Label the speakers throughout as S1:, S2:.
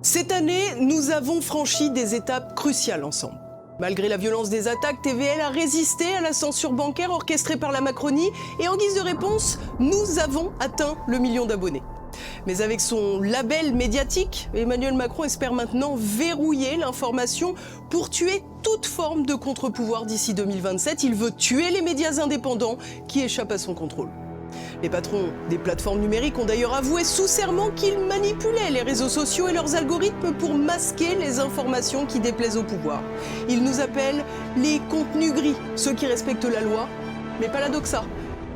S1: Cette année, nous avons franchi des étapes cruciales ensemble. Malgré la violence des attaques, TVL a résisté à la censure bancaire orchestrée par la Macronie et en guise de réponse, nous avons atteint le 1 million d'abonnés. Mais avec son label médiatique, Emmanuel Macron espère maintenant verrouiller l'information pour tuer toute forme de contre-pouvoir d'ici 2027. Il veut tuer les médias indépendants qui échappent à son contrôle. Les patrons des plateformes numériques ont d'ailleurs avoué sous serment qu'ils manipulaient les réseaux sociaux et leurs algorithmes pour masquer les informations qui déplaisent au pouvoir. Ils nous appellent les contenus gris, ceux qui respectent la loi, mais pas la doxa.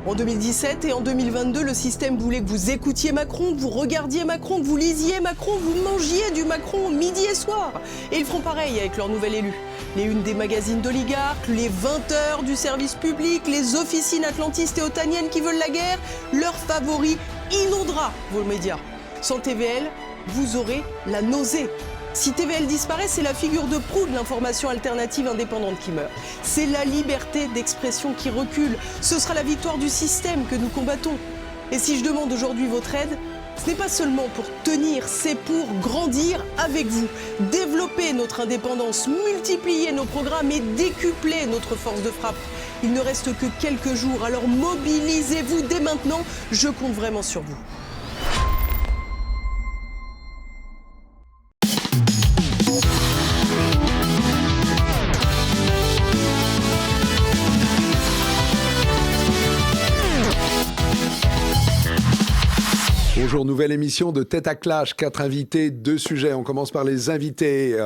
S1: En 2017 et en 2022, le système voulait que vous écoutiez Macron, que vous regardiez Macron, que vous lisiez Macron, que vous mangiez du Macron midi et soir. Et ils feront pareil avec leur nouvel élu. Les unes des magazines d'oligarques, les 20 heures du service public, les officines atlantistes et otaniennes qui veulent la guerre, leur favori inondera vos médias. Sans TVL, vous aurez la nausée. Si TVL disparaît, c'est la figure de proue de l'information alternative indépendante qui meurt. C'est la liberté d'expression qui recule. Ce sera la victoire du système que nous combattons. Et si je demande aujourd'hui votre aide, ce n'est pas seulement pour tenir, c'est pour grandir avec vous, développer notre indépendance, multiplier nos programmes et décupler notre force de frappe. Il ne reste que quelques jours, alors mobilisez-vous dès maintenant, je compte vraiment sur vous.
S2: Bonjour, nouvelle émission de Tête à Clash, 4 invités, 2 sujets. On commence par les invités.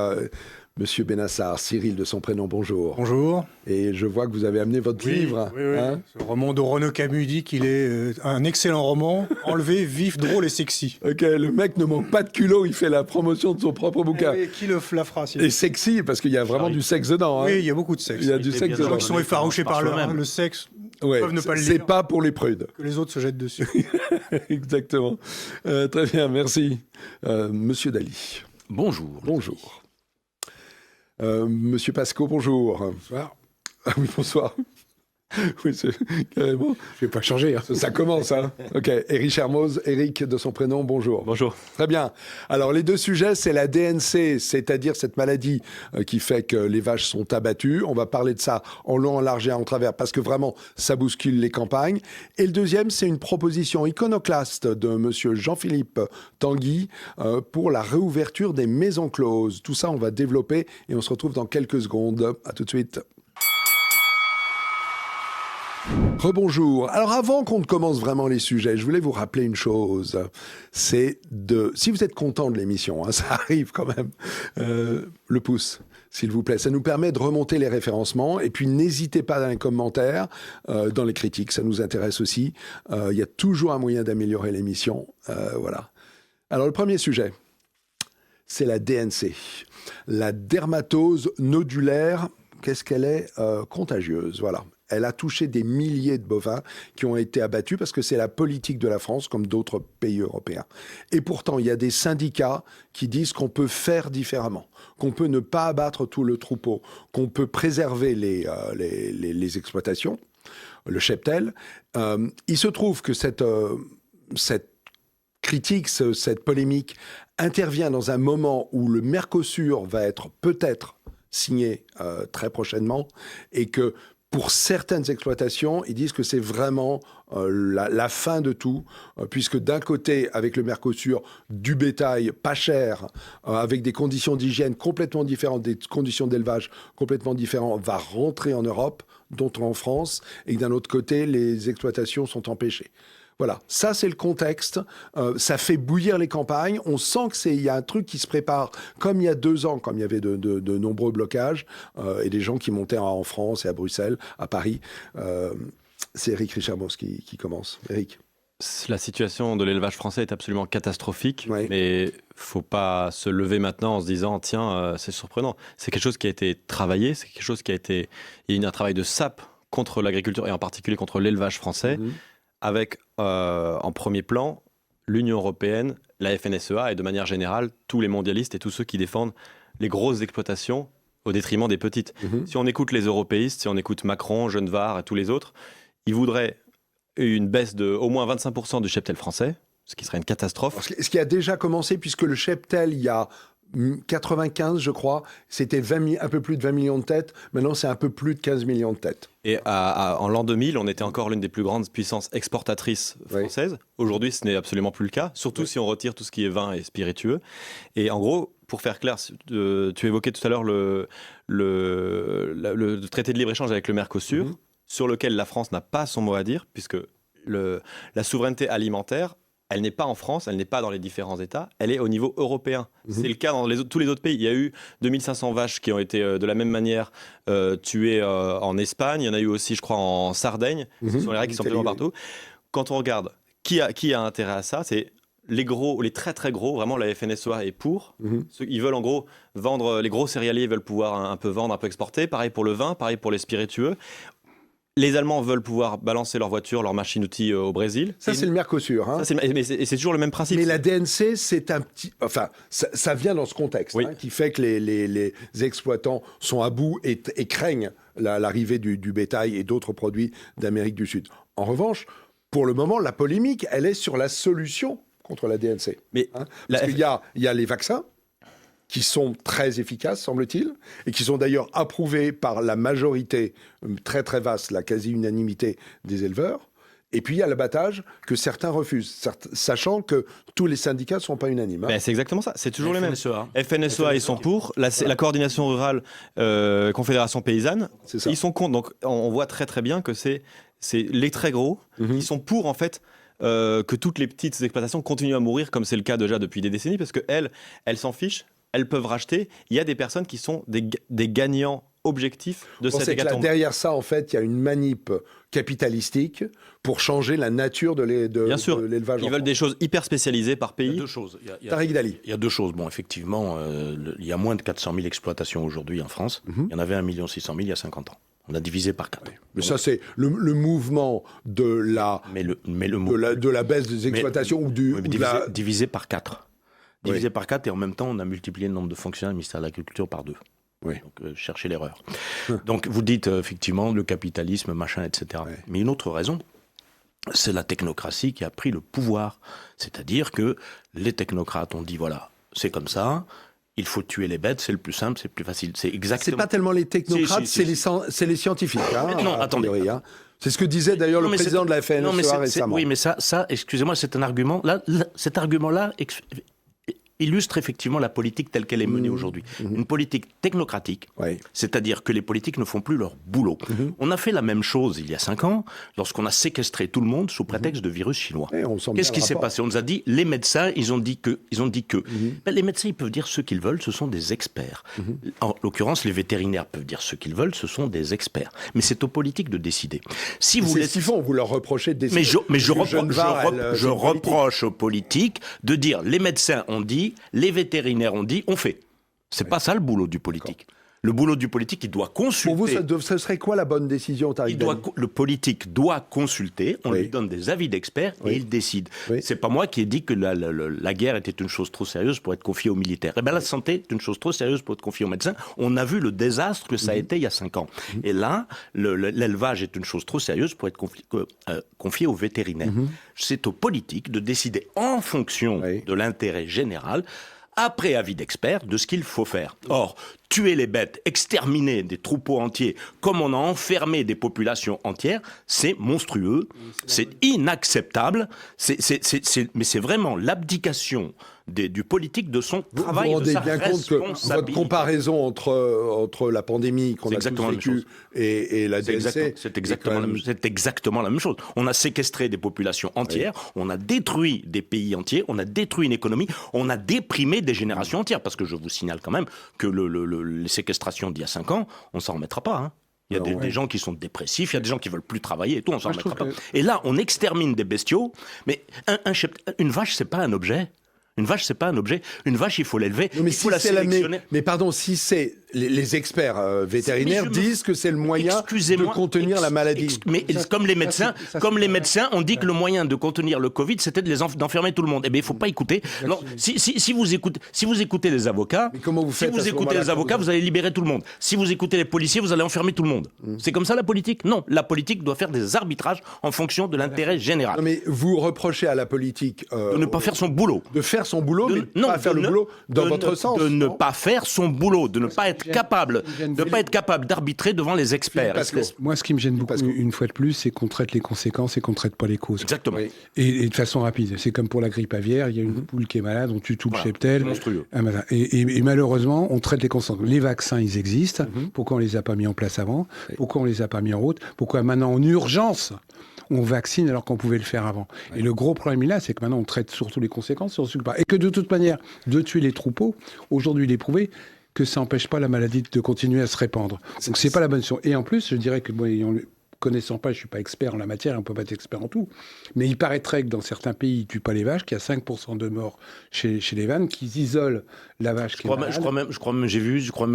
S2: Monsieur Benassar, Cyril de son prénom, bonjour.
S3: Bonjour.
S2: Et je vois que vous avez amené votre livre.
S3: Oui. Hein, ce roman de Renaud Camus dit qu'il est un excellent roman, enlevé, vif, drôle et sexy.
S2: Ok, le mec ne manque pas de culot, il fait la promotion de son propre bouquin.
S3: Et qui la fera
S2: Et sexy, parce qu'il y a vraiment du sexe dedans. Hein.
S3: Oui, il y a beaucoup de sexe.
S2: Il y a du sexe dedans.
S3: Les gens qui sont effarouchés par le sexe peuvent ne pas le lire.
S2: C'est pas pour les prudes.
S3: Que les autres se jettent dessus.
S2: Exactement. Très bien, merci. Monsieur Dali.
S4: Bonjour.
S2: Bonjour. Monsieur Pasco, bonjour.
S3: Bonsoir.
S2: Ah oui, bonsoir. Oui, c'est carrément.
S3: Je vais pas changer. Hein.
S2: Ça commence, hein. Ok. Eric Hermoz, Eric de son prénom, bonjour.
S4: Bonjour.
S2: Très bien. Alors, les 2 sujets, c'est la DNC, c'est-à-dire cette maladie qui fait que les vaches sont abattues. On va parler de ça en long, en large et en travers, parce que vraiment, ça bouscule les campagnes. Et le deuxième, c'est une proposition iconoclaste de monsieur Jean-Philippe Tanguy pour la réouverture des maisons closes. Tout ça, on va développer et on se retrouve dans quelques secondes. À tout de suite. Rebonjour. Alors avant qu'on ne commence vraiment les sujets, je voulais vous rappeler une chose. C'est si vous êtes content de l'émission, hein, ça arrive quand même, le pouce, s'il vous plaît. Ça nous permet de remonter les référencements. Et puis n'hésitez pas dans les commentaires, dans les critiques, ça nous intéresse aussi. Il y a toujours un moyen d'améliorer l'émission. Voilà. Alors le premier sujet, c'est la DNC. La dermatose nodulaire, qu'est-ce qu'elle est contagieuse, voilà. Elle a touché des milliers de bovins qui ont été abattus parce que c'est la politique de la France comme d'autres pays européens. Et pourtant, il y a des syndicats qui disent qu'on peut faire différemment, qu'on peut ne pas abattre tout le troupeau, qu'on peut préserver les exploitations, le cheptel. Il se trouve que cette critique, cette polémique intervient dans un moment où le Mercosur va être peut-être signé très prochainement et que pour certaines exploitations, ils disent que c'est vraiment la fin de tout, puisque d'un côté, avec le Mercosur, du bétail pas cher, avec des conditions d'hygiène complètement différentes, des conditions d'élevage complètement différentes, va rentrer en Europe, dont en France, et que d'un autre côté, les exploitations sont empêchées. Voilà, ça c'est le contexte, ça fait bouillir les campagnes, on sent qu'il y a un truc qui se prépare, comme il y a 2 ans, comme il y avait de nombreux blocages, et des gens qui montaient en France et à Bruxelles, à Paris. C'est Eric Richard-Mos qui commence. Eric.
S4: La situation de l'élevage français est absolument catastrophique,
S2: Oui.
S4: mais il ne faut pas se lever maintenant en se disant « tiens, c'est surprenant ». C'est quelque chose qui a été travaillé, c'est quelque chose qui a été... Il y a eu un travail de sape contre l'agriculture et en particulier contre l'élevage français, avec en premier plan l'Union européenne, la FNSEA et de manière générale tous les mondialistes et tous ceux qui défendent les grosses exploitations au détriment des petites. Si on écoute les européistes, si on écoute Macron, Genevard et tous les autres, ils voudraient une baisse de au moins 25% du cheptel français, ce qui serait une catastrophe.
S2: Ce qui a déjà commencé, puisque le cheptel, il y a 95, je crois, c'était un peu plus de 20 millions de têtes. Maintenant, c'est un peu plus de 15 millions de têtes.
S4: Et en l'an 2000, on était encore l'une des plus grandes puissances exportatrices françaises. Oui. Aujourd'hui, ce n'est absolument plus le cas, surtout si on retire tout ce qui est vin et spiritueux. Et en gros, pour faire clair, tu évoquais tout à l'heure le traité de libre-échange avec le Mercosur, sur lequel la France n'a pas son mot à dire, puisque la souveraineté alimentaire, elle n'est pas en France, elle n'est pas dans les différents États, elle est au niveau européen. C'est le cas dans tous les autres pays. Il y a eu 2500 vaches qui ont été de la même manière tuées en Espagne. Il y en a eu aussi, je crois, en Sardaigne. Ce sont les règles qui sont présentes partout. Quand on regarde qui a intérêt à ça, c'est les gros, les très très gros. Vraiment, la FNSEA est pour. Ils veulent en gros vendre, les gros céréaliers veulent pouvoir un peu vendre, un peu exporter. Pareil pour le vin, pareil pour les spiritueux. Les Allemands veulent pouvoir balancer leurs voitures, leurs machines-outils au Brésil.
S2: Ça, c'est le Mercosur. Hein.
S4: C'est toujours le même principe.
S2: Mais la DNC, c'est un petit... Enfin, ça vient dans ce contexte, qui fait que les exploitants sont à bout et craignent l'arrivée du bétail et d'autres produits d'Amérique du Sud. En revanche, pour le moment, la polémique, elle est sur la solution contre la DNC. Parce qu'il y a les vaccins, qui sont très efficaces, semble-t-il, et qui sont d'ailleurs approuvés par la majorité très très vaste, la quasi-unanimité des éleveurs. Et puis il y a l'abattage que certains refusent, sachant que tous les syndicats ne sont pas unanimes.
S4: C'est exactement ça, c'est toujours les mêmes. FNSEA, ils sont pour, la coordination rurale, Confédération paysanne, ils sont contre. Donc on voit très très bien que c'est les très gros, ils sont pour en fait que toutes les petites exploitations continuent à mourir, comme c'est le cas déjà depuis des décennies, parce qu'elles s'en fichent. Elles peuvent racheter. Il y a des personnes qui sont des gagnants objectifs de cette hécatombe.
S2: Derrière ça, en fait, il y a une manip capitalistique pour changer la nature de l'élevage.
S4: Ils veulent des choses hyper spécialisées par pays.
S5: Il y a deux choses.
S2: Tariq Dali.
S5: Il y a deux choses. Bon, effectivement, il y a moins de 400 000 exploitations aujourd'hui en France. Il y en avait 1 600 000 il y a 50 ans. On a divisé par 4.
S2: Mais ça, c'est le mouvement de la baisse des exploitations
S5: divisé par 4. Divisé par 4 et en même temps, on a multiplié le nombre de fonctionnaires du ministère de l'Agriculture par 2.
S2: Oui.
S5: Donc, cherchez l'erreur. Donc, vous dites effectivement le capitalisme, machin, etc. Oui. Mais une autre raison, c'est la technocratie qui a pris le pouvoir. C'est-à-dire que les technocrates ont dit, voilà, c'est comme ça, il faut tuer les bêtes, c'est le plus simple, c'est le plus facile. C'est exactement...
S2: C'est pas tellement les technocrates, c'est les scientifiques. Hein,
S5: non, attendez.
S2: Priori, hein. C'est ce que disait d'ailleurs le président de la FNSEA récemment.
S5: Oui, mais ça, excusez-moi, c'est un argument. Cet argument-là illustre effectivement la politique telle qu'elle est menée aujourd'hui. Une politique technocratique, c'est-à-dire que les politiques ne font plus leur boulot. On a fait la même chose il y a 5 ans, lorsqu'on a séquestré tout le monde sous prétexte de virus chinois. Qu'est-ce qui s'est passé ? On nous a dit, les médecins, ils ont dit que. Les médecins, ils peuvent dire ce qu'ils veulent, ce sont des experts. En l'occurrence, les vétérinaires peuvent dire ce qu'ils veulent, ce sont des experts. Mais c'est aux politiques de décider. Si vous
S2: c'est ce qu'ils font, vous leur reprochez de décider.
S5: Mais je reproche aux politiques de dire, les médecins ont dit, les vétérinaires ont dit, on fait. C'est pas ça le boulot du politique. Le boulot du politique, il doit consulter.
S2: Pour vous, ce serait quoi la bonne décision, Tariq Dali ?
S5: Le politique doit consulter, on lui donne des avis d'experts et il décide. C'est pas moi qui ai dit que la guerre était une chose trop sérieuse pour être confiée aux militaires. Eh bien, la santé est une chose trop sérieuse pour être confiée aux médecins. On a vu le désastre que ça a été il y a 5 ans. Et là, l'élevage est une chose trop sérieuse pour être confiée aux vétérinaires. C'est aux politiques de décider en fonction de l'intérêt général, après avis d'experts, de ce qu'il faut faire. Or, tuer les bêtes, exterminer des troupeaux entiers, comme on a enfermé des populations entières, c'est monstrueux, c'est inacceptable, mais c'est vraiment l'abdication du politique de son travail,
S2: vous
S5: de sa
S2: bien compte que votre comparaison entre la pandémie qu'on a tous vécue et la DNC,
S5: c'est exactement la même chose. On a séquestré des populations entières, on a détruit des pays entiers, on a détruit une économie, on a déprimé des générations entières, parce que je vous signale quand même que les séquestrations d'il y a 5 ans, on s'en remettra pas, hein. Il y a des gens qui sont dépressifs, il y a des gens qui veulent plus travailler et tout, on s'en remettra pas. Et là, on extermine des bestiaux, mais une vache, c'est pas un objet. Une vache, c'est pas un objet. Une vache, il faut l'élever, il faut la sélectionner.
S2: Mais pardon, si c'est les experts vétérinaires disent que c'est le moyen de contenir la maladie.
S5: Mais comme les médecins ont dit que le moyen de contenir le Covid, c'était d'enfermer tout le monde. Eh bien, il ne faut pas écouter. Non, si vous écoutez les avocats, vous allez libérer tout le monde. Si vous écoutez les policiers, vous allez enfermer tout le monde. C'est comme ça la politique? Non, la politique doit faire des arbitrages en fonction de l'intérêt général.
S2: Non, mais vous reprochez à la politique
S5: de ne pas faire son boulot.
S2: De faire son boulot, mais pas faire le boulot dans votre sens.
S5: De ne pas faire son boulot, de ne pas être capable d'arbitrer devant les experts.
S6: Moi, ce qui me gêne beaucoup, une fois de plus, c'est qu'on traite les conséquences et qu'on ne traite pas les causes.
S5: Exactement. Oui.
S6: Et de façon rapide. C'est comme pour la grippe aviaire, il y a une poule qui est malade, on tue tout le cheptel.
S5: C'est monstrueux.
S6: Et malheureusement, on traite les conséquences. Les vaccins, ils existent. Pourquoi on ne les a pas mis en place avant? Pourquoi on ne les a pas mis en route? Pourquoi maintenant, en urgence, on vaccine alors qu'on pouvait le faire avant? Et le gros problème là, c'est que maintenant, on traite surtout les conséquences. Et que de toute manière, de tuer les troupeaux, aujourd'hui, il est prouvé que ça n'empêche pas la maladie de continuer à se répandre. Donc, c'est pas la bonne solution. Et en plus, je dirais que, connaissant pas, je suis pas expert en la matière, on peut pas être expert en tout, mais il paraîtrait que dans certains pays, ils tuent pas les vaches, qu'il y a 5% de morts chez les vannes, qu'ils isolent la vache qui est malade.
S5: Je crois même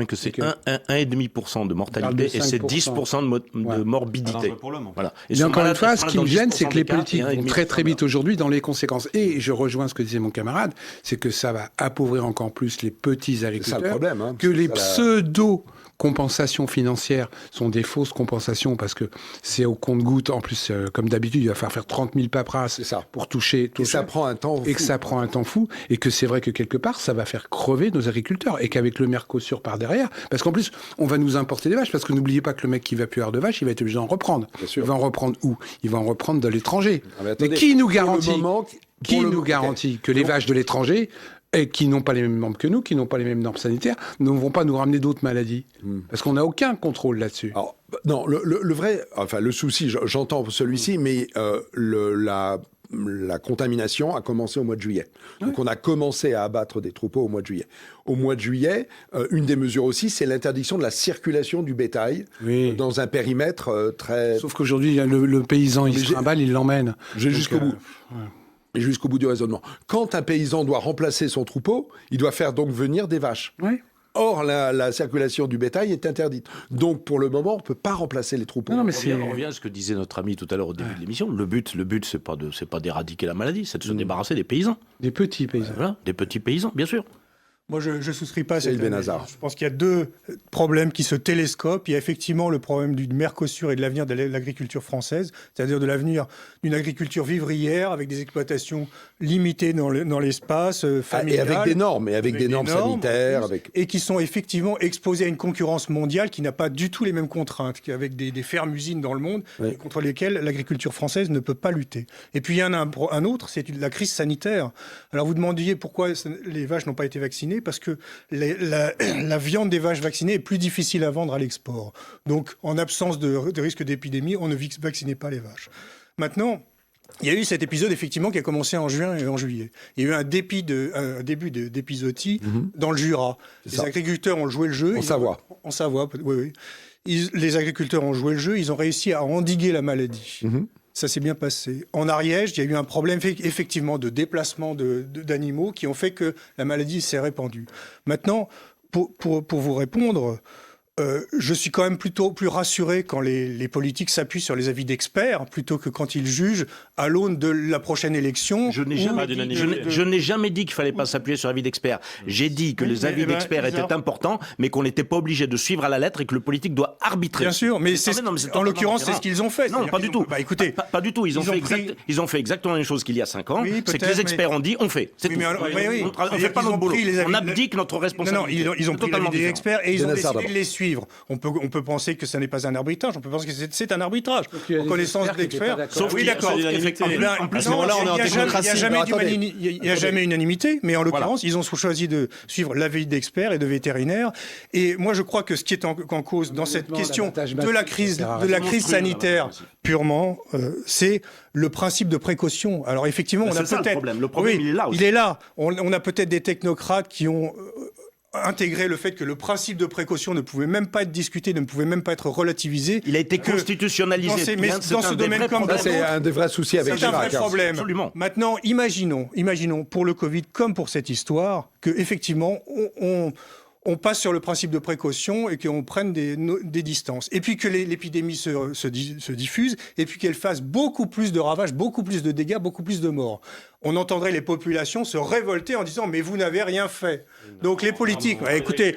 S5: que c'est 1,5% de mortalité et c'est 10% de morbidité.
S4: Pour l'homme.
S5: Voilà.
S6: Et encore une fois, ce qui me gêne, c'est que les politiques vont très vite aujourd'hui dans les conséquences. Et je rejoins ce que disait mon camarade, c'est que ça va appauvrir encore plus les petits agriculteurs.
S2: C'est ça le problème.
S6: Que les pseudo-compensations financières sont des fausses compensations parce que c'est au compte-gouttes. En plus, comme d'habitude, il va falloir faire 30 000 paperasses pour toucher tout ça.
S2: Ça prend un temps fou.
S6: Et que ça prend un temps fou. Et que c'est vrai que quelque part, ça va faire crever nos agriculteurs. Et qu'avec le Mercosur par derrière, parce qu'en plus, on va nous importer des vaches. Parce que n'oubliez pas que le mec qui va plus avoir de vaches, il va être obligé d'en reprendre. Il va en reprendre où? Il va en reprendre de l'étranger. Mais qui nous garantit que les vaches de l'étranger, et qui n'ont pas les mêmes normes que nous, qui n'ont pas les mêmes normes sanitaires, ne vont pas nous ramener d'autres maladies? Parce qu'on n'a aucun contrôle là-dessus.
S2: Alors, non, le vrai, enfin le souci, j'entends celui-ci, mais la contamination a commencé au mois de juillet. Donc on a commencé à abattre des troupeaux au mois de juillet. Au mois de juillet, une des mesures aussi, c'est l'interdiction de la circulation du bétail dans un périmètre très...
S6: Sauf qu'aujourd'hui, le paysan, il se trimballe, il l'emmène.
S2: Jusqu'au bout. Et jusqu'au bout du raisonnement. Quand un paysan doit remplacer son troupeau, il doit faire donc venir des vaches.
S6: Oui.
S2: Or, la circulation du bétail est interdite. Donc, pour le moment, on ne peut pas remplacer les troupeaux.
S5: On revient à ce que disait notre ami tout à l'heure au début de l'émission. Le but, c'est pas d'éradiquer la maladie, c'est de se débarrasser des paysans.
S6: Des petits paysans.
S5: Voilà, des petits paysans, bien sûr.
S3: Moi, je ne souscris pas à cette
S2: analyse.
S3: Je pense qu'il y a deux problèmes qui se télescopent. Il y a effectivement le problème du Mercosur et de l'avenir de l'agriculture française, c'est-à-dire de l'avenir d'une agriculture vivrière avec des exploitations limitées dans l'espace familial.
S2: Et avec des normes sanitaires.
S3: Et qui sont effectivement exposées à une concurrence mondiale qui n'a pas du tout les mêmes contraintes qu'avec des fermes-usines dans le monde contre lesquelles l'agriculture française ne peut pas lutter. Et puis il y en a un autre, c'est la crise sanitaire. Alors vous demandiez pourquoi les vaches n'ont pas été vaccinées. Parce que la viande des vaches vaccinées est plus difficile à vendre à l'export. Donc, en absence de risque d'épidémie, on ne vaccinait pas les vaches. Maintenant, il y a eu cet épisode, effectivement, qui a commencé en juin et en juillet. Il y a eu un début d'épizootie dans le Jura. Les agriculteurs ont joué le jeu.
S2: En Savoie.
S3: En Savoie, oui. Les agriculteurs ont joué le jeu, ils ont réussi à endiguer la maladie. Ça s'est bien passé. En Ariège, il y a eu un problème effectivement de déplacement d'animaux qui ont fait que la maladie s'est répandue. Maintenant, pour vous répondre, je suis quand même plutôt plus rassuré quand les politiques s'appuient sur les avis d'experts plutôt que quand ils jugent à l'aune de la prochaine élection.
S5: Je n'ai jamais dit qu'il ne fallait pas s'appuyer sur l'avis d'experts. J'ai dit que les avis d'experts étaient importants, mais qu'on n'était pas obligé de suivre à la lettre et que le politique doit arbitrer.
S3: Bien sûr, mais en l'occurrence, c'est ce qu'ils ont fait.
S5: Non, pas du tout.
S3: Écoutez,
S5: pas du tout. Ils ont fait exactement la même chose qu'il y a 5 ans. C'est que les experts ont dit, on fait. C'est tout. On ne fait pas notre boulot. On abdique notre responsabilité.
S3: Non, ils ont pris l'avis des experts et ils ont décidé de les suivre. On peut penser que ça n'est pas un arbitrage, on peut penser que c'est un arbitrage. En connaissance d'experts.
S5: Sauf oui, d'accord.
S4: En plus, là, on est en démocratie.
S3: Il n'y a jamais unanimité, mais en l'occurrence, ils ont choisi de suivre l'avis d'experts et de vétérinaires. Et moi, je crois que ce qui est en cause dans cette question de la crise sanitaire purement, c'est le principe de précaution. Alors effectivement, on a peut-être...
S5: Le problème, il est là aussi.
S3: Il est là. On a peut-être des technocrates qui ont... intégrer le fait que le principe de précaution ne pouvait même pas être discuté, ne pouvait même pas être relativisé.
S5: Il a été constitutionnalisé.
S3: Mais dans ce domaine comme dans
S2: c'est un des vrais soucis avec
S3: Chirac. C'est un vrai problème.
S5: Absolument.
S3: Maintenant, imaginons pour le Covid comme pour cette histoire que effectivement on passe sur le principe de précaution et qu'on prenne des distances. Et puis que l'épidémie se diffuse, et puis qu'elle fasse beaucoup plus de ravages, beaucoup plus de dégâts, beaucoup plus de morts. On entendrait les populations se révolter en disant « mais vous n'avez rien fait ». Donc les politiques, écoutez,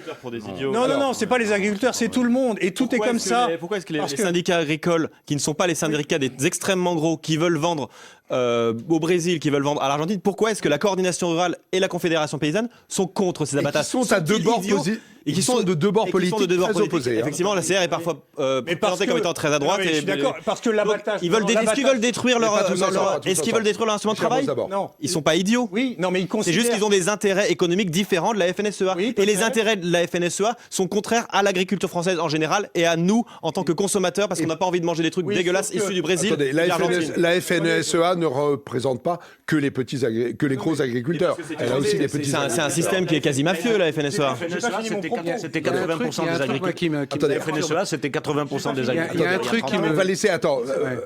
S3: non, c'est pas les agriculteurs, c'est tout le monde, et tout est comme ça.
S4: Pourquoi est-ce que les syndicats agricoles, qui ne sont pas les syndicats des extrêmement gros, qui veulent vendre au Brésil, qui veulent vendre à l'Argentine, pourquoi est-ce que la coordination rurale et la Confédération paysanne sont contre ces abattages?
S2: Ils sont à deux bords et qui sont de deux bords politiques très opposés.
S4: Effectivement, la CR est parfois présentée comme étant très à droite.
S3: Je suis d'accord, parce que l'abattage...
S4: Est-ce qu'ils veulent détruire leur instrument de travail?
S3: Non.
S4: Ils sont pas idiots.
S3: Oui, non, mais ils considèrent...
S4: C'est juste qu'ils ont des intérêts économiques différents de la FNSEA.
S3: Oui,
S4: et les intérêts de la FNSEA sont contraires à l'agriculture française en général et à nous en tant que consommateurs, parce qu'on n'a pas envie de manger des trucs dégueulasses issus du Brésil.
S2: Attendez, la FNSEA ne représente pas que les gros agriculteurs. Elle a aussi des petits.
S4: C'est un système qui est quasi mafieux, la FNSEA.
S5: C'était 80% des agriculteurs. La FNSEA, c'était 80% des agriculteurs.
S6: Il y a un truc qui me...
S2: On va laisser... Attends,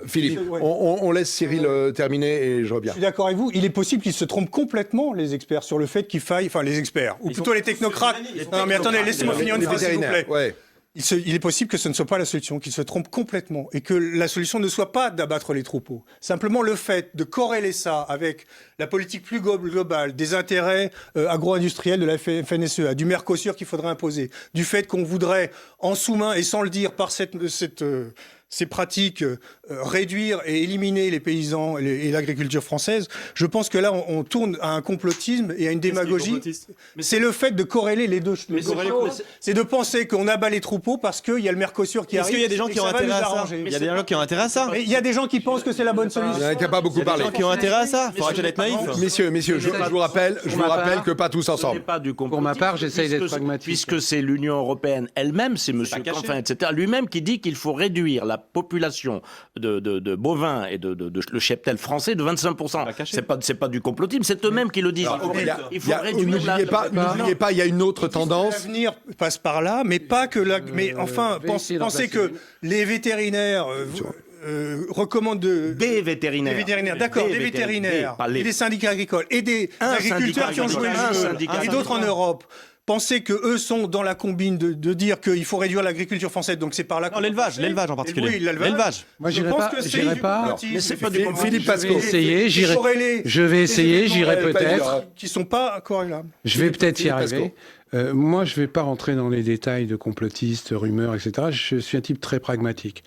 S2: Philippe, on laisse Cyril terminer et je reviens.
S3: Je suis d'accord avec vous. Il est possible qu'ils se trompent complètement, les experts, sur le fait qu'il faille... Enfin, les experts, ou plutôt les technocrates. Non, mais attendez, laissez-moi finir une phrase, s'il vous plaît.
S2: Ouais.
S3: Il est possible que ce ne soit pas la solution, qu'ils se trompent complètement, et que la solution ne soit pas d'abattre les troupeaux. Simplement le fait de corréler ça avec la politique plus globale, des intérêts agro-industriels de la FNSEA, du Mercosur qu'il faudrait imposer, du fait qu'on voudrait, en sous-main et sans le dire, par ces pratiques, réduire et éliminer les paysans et l'agriculture française, je pense que là, on tourne à un complotisme et à une démagogie. C'est le fait de corréler les deux choses. C'est de penser qu'on abat les troupeaux parce qu'il y a le Mercosur qui arrive.
S4: Est-ce qu'il y a des gens qui ont intérêt à ça? Il y a des gens qui ont intérêt à ça.
S3: Il y a des gens qui pensent que c'est la bonne solution.
S2: Il n'y en a pas beaucoup parlé.
S4: Il y a des gens qui ont intérêt à ça. Il faut arrêter d'être naïf.
S2: Messieurs, je vous rappelle que pas tous ensemble.
S6: Pour ma part, j'essaye d'être pragmatique.
S5: Puisque c'est l'Union européenne elle-même, c'est M. Canfin, etc., lui-même qui dit qu'il faut réduire la population de bovins et de le cheptel français de 25%. C'est pas du complotisme, c'est eux-mêmes qui le disent. Il faut réduire
S2: N'oubliez pas, il y a une autre tendance.
S3: L'avenir passe par là, mais pas que pensez que les vétérinaires recommandent
S5: des vétérinaires.
S3: D'accord, des vétérinaires, et des syndicats agricoles, et des agriculteurs qui ont joué le jeu, et d'autres en Europe. Pensez que eux sont dans la combine de dire qu'il faut réduire l'agriculture française, donc c'est par là.
S4: Non, l'élevage en particulier.
S3: Oui, l'élevage.
S6: Moi, j'irai pas.
S5: Mais c'est pas du
S2: Philippe Pasco.
S6: Je vais essayer, j'irai peut-être.
S3: Qui sont pas corrélables.
S6: Je vais peut-être y arriver. Moi, je vais pas rentrer dans les détails de complotistes, rumeurs, etc. Je suis un type très pragmatique.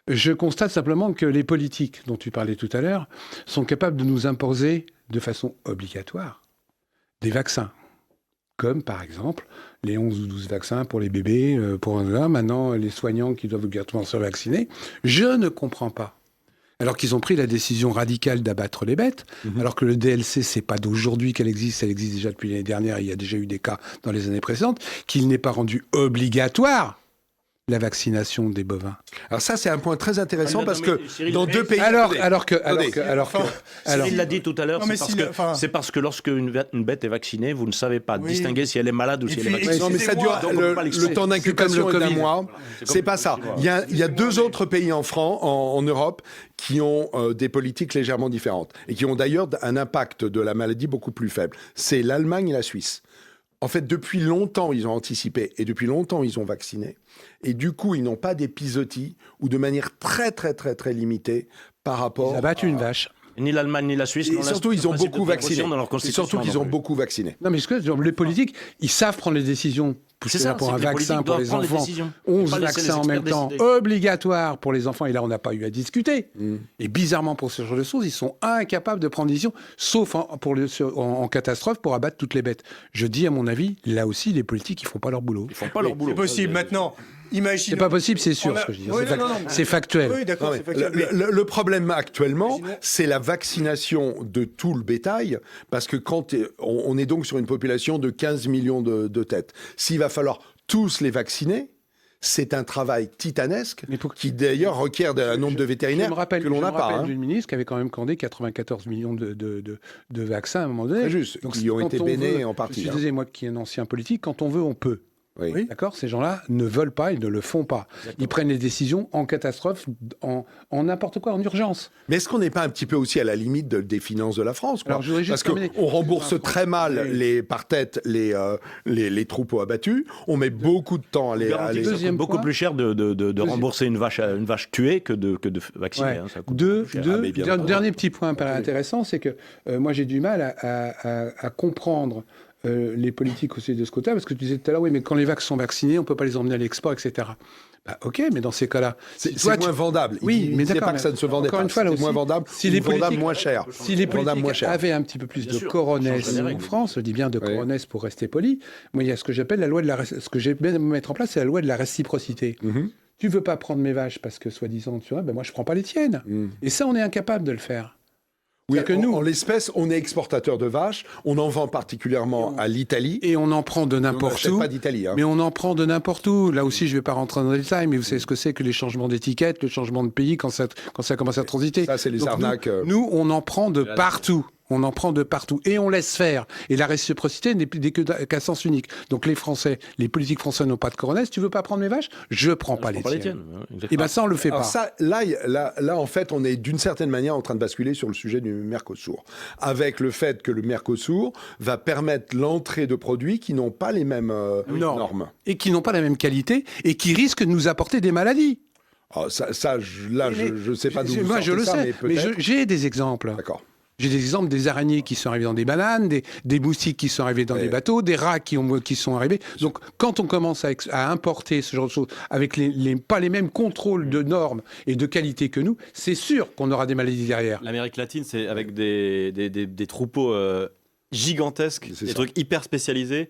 S6: Je constate simplement que les politiques dont tu parlais tout à l'heure sont capables de nous imposer de façon obligatoire des vaccins. Comme par exemple les 11 ou 12 vaccins pour les bébés, maintenant les soignants qui doivent obligatoirement se vacciner. Je ne comprends pas. Alors qu'ils ont pris la décision radicale d'abattre les bêtes, alors que le DLC, c'est pas d'aujourd'hui qu'elle existe, elle existe déjà depuis l'année dernière, il y a déjà eu des cas dans les années précédentes, qu'il n'est pas rendu obligatoire la vaccination des bovins.
S2: Alors ça, c'est un point très intéressant parce que dans deux pays...
S5: Cyril l'a dit tout à l'heure, c'est parce que lorsque une bête est vaccinée, vous ne savez pas distinguer si elle est malade ou si elle est vaccinée.
S2: Non, mais ça dure, le temps d'incubation est d'un mois. C'est pas ça. Il y a deux autres pays en Europe qui ont des politiques légèrement différentes et qui ont d'ailleurs un impact de la maladie beaucoup plus faible. C'est l'Allemagne et la Suisse. En fait, depuis longtemps, ils ont anticipé et depuis longtemps, ils ont vacciné. Et du coup, ils n'ont pas d'épisodie ou de manière très, très, très, très limitée par rapport...
S6: Ils abattent une vache.
S5: Ni l'Allemagne ni la Suisse.
S2: Et surtout, ils ont beaucoup vacciné. Et surtout qu'ils ont beaucoup vacciné.
S6: Non, mais les politiques, ils savent prendre les décisions. C'est ça, pour un vaccin pour les enfants. 11 vaccins en même temps, obligatoires pour les enfants. Et là, on n'a pas eu à discuter. Et bizarrement, pour ce genre de choses, ils sont incapables de prendre des décisions, sauf en catastrophe pour abattre toutes les bêtes. Je dis, à mon avis, là aussi, les politiques, ils font pas leur boulot.
S5: Ils font pas leur boulot.
S3: C'est possible. Maintenant, imaginez...
S6: C'est pas possible, c'est sûr, ce que je dis. C'est factuel.
S3: Oui, d'accord, c'est factuel.
S2: Le problème actuellement, c'est la vaccination de tout le bétail, parce que quand on est donc sur une population de 15 millions de têtes. S'il va falloir tous les vacciner, c'est un travail titanesque qui d'ailleurs requiert un nombre de vétérinaires que l'on n'a pas.
S6: Je me rappelle d'une ministre qui avait quand même commandé 94 millions de vaccins à un moment donné.
S2: Très juste,
S6: donc,
S2: qui ont été bénés en partie.
S6: Je disais, moi qui est un ancien politique, quand on veut, on peut.
S2: Oui.
S6: D'accord ? Ces gens-là ne veulent pas, ils ne le font pas. Ils prennent les décisions en catastrophe, en n'importe quoi, en urgence.
S2: Mais est-ce qu'on n'est pas un petit peu aussi à la limite des finances de la France, quoi ?
S6: Alors, je voudrais juste
S2: Parce
S6: terminer.
S2: qu'on rembourse très mal par tête les troupeaux abattus. On met beaucoup de temps à les...
S5: Garantis que ça coûte
S6: Deuxième
S5: beaucoup
S6: point.
S5: plus cher de rembourser une vache tuée que de vacciner.
S6: Ouais.
S5: Hein, ça coûte beaucoup plus cher.
S2: mais bien
S6: Dernier petit point intéressant, c'est que moi j'ai du mal à comprendre les politiques aussi de ce côté-là, parce que tu disais tout à l'heure, oui, mais quand les vaches sont vaccinées, on ne peut pas les emmener à l'export, etc. Bah, ok, mais dans ces cas-là,
S2: C'est
S6: toi,
S2: moins vendable.
S6: Oui, mais
S2: c'est
S6: d'accord,
S2: pas que ça ne se vendait
S6: encore
S2: pas.
S6: une fois, là
S2: C'était
S6: aussi,
S2: moins vendable,
S6: si les
S2: vendable
S6: politiques-
S2: moins cher.
S6: Si les
S2: Vendable moins
S6: politiques
S2: cher.
S6: avaient un petit peu plus
S5: Bien
S6: de
S5: sûr,
S6: coronesse
S5: changer les
S6: en
S5: règles.
S6: France, je dis bien de
S2: Oui.
S6: coronesse pour rester poli, moi il y a ce que j'appelle la loi de ce que j'ai bien mettre en place, c'est la loi de la réciprocité.
S2: Mhm.
S6: Tu veux pas prendre mes vaches parce que soi-disant tu vois, ben moi je prends pas les tiennes.
S2: Mhm.
S6: Et ça on est incapable de le faire.
S2: Oui,
S6: C'est-à-dire que nous,
S2: en l'espèce, on est exportateur de vaches. On en vend particulièrement à l'Italie.
S6: et on en prend de
S2: On
S6: n'importe
S2: n'achète
S6: où.
S2: pas d'Italie. Hein.
S6: Mais on en prend de n'importe où. Là aussi, je ne vais pas rentrer dans les détails, mais vous savez ce que c'est que les changements d'étiquette, le changement de pays quand ça commence à transiter.
S2: Ça, c'est les
S6: Donc,
S2: arnaques.
S6: Nous, on en prend de partout. On en prend de partout et on laisse faire. Et la réciprocité n'est qu'à sens unique. Donc les Français, les politiques français n'ont pas de coronesse. Tu veux pas prendre mes vaches ? Je prends pas les tiennes. Et ben ça, on le fait
S2: Alors
S6: pas.
S2: ça, là, en fait, on est d'une certaine manière en train de basculer sur le sujet du Mercosur, avec le fait que le Mercosur va permettre l'entrée de produits qui n'ont pas les mêmes normes.
S6: Et qui n'ont pas la même qualité et qui risquent de nous apporter des maladies.
S2: Alors, je ne sais pas d'où vous
S6: Moi, je le
S2: sortez ça,
S6: sais.
S2: mais peut-être.
S6: J'ai des exemples.
S2: D'accord.
S6: J'ai des exemples des araignées qui sont arrivées dans des bananes, des moustiques qui sont arrivés dans des bateaux, des rats qui sont arrivés. Donc, quand on commence à importer ce genre de choses avec pas les mêmes contrôles de normes et de qualité que nous, c'est sûr qu'on aura des maladies derrière.
S4: L'Amérique latine, c'est avec des troupeaux gigantesques,
S2: C'est
S4: des
S2: ça.
S4: trucs hyper spécialisés,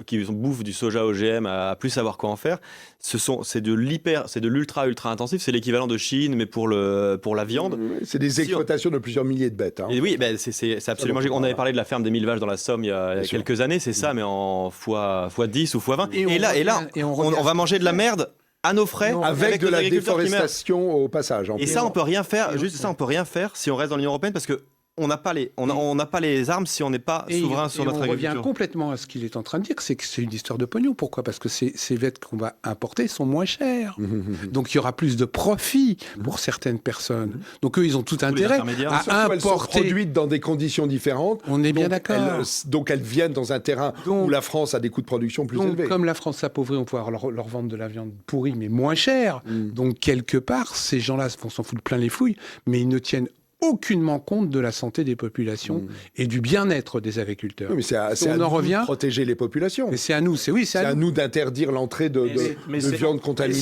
S4: qui bouffent du soja OGM à plus savoir quoi en faire. C'est de l'ultra intensif. C'est l'équivalent de Chine, mais pour la viande.
S2: C'est des exploitations de plusieurs milliers de bêtes. Hein.
S4: Et oui, ben c'est absolument magique. On avait parlé de la ferme des 1000 vaches dans la Somme il y a
S2: sûr.
S4: quelques années, c'est ça, mais en fois 10 ou fois 20.
S6: Et
S4: On va manger de la merde à nos frais
S2: Avec de
S4: nos
S2: la
S4: agriculteurs qui meurent.
S2: déforestation au passage. En
S4: Et
S2: plus.
S4: ça, on peut rien faire. Juste ça, on peut rien faire si on reste dans l'Union européenne parce que on n'a pas les armes si on n'est pas souverain sur notre
S6: on revient
S4: agriculture.
S6: complètement à ce qu'il est en train de dire, c'est que c'est une histoire de pognon. Pourquoi ? Parce que ces bêtes qu'on va importer sont moins chères. Donc il y aura plus de profit pour certaines personnes. Donc eux, ils ont tout
S4: les
S6: intérêt
S4: intermédiaires.
S6: à
S2: Surtout, elles sont
S6: importer.
S2: produites dans des conditions différentes.
S6: On est bien
S2: Donc,
S6: d'accord.
S2: Donc elles viennent dans un terrain
S6: Donc-
S2: où la France a des coûts de production plus
S6: Donc,
S2: élevés.
S6: comme la France s'appauvrit, on peut leur vendre de la viande pourrie, mais moins chère. Donc, quelque part, ces gens-là vont s'en foutre plein les fouilles, mais ils ne tiennent aucunement compte de la santé des populations et du bien-être des agriculteurs.
S2: Oui, mais c'est à
S6: on
S2: nous
S6: en revient.
S2: de protéger les populations.
S6: Et c'est à nous, c'est
S2: C'est à nous d'interdire l'entrée de viande
S6: Et
S2: contaminée.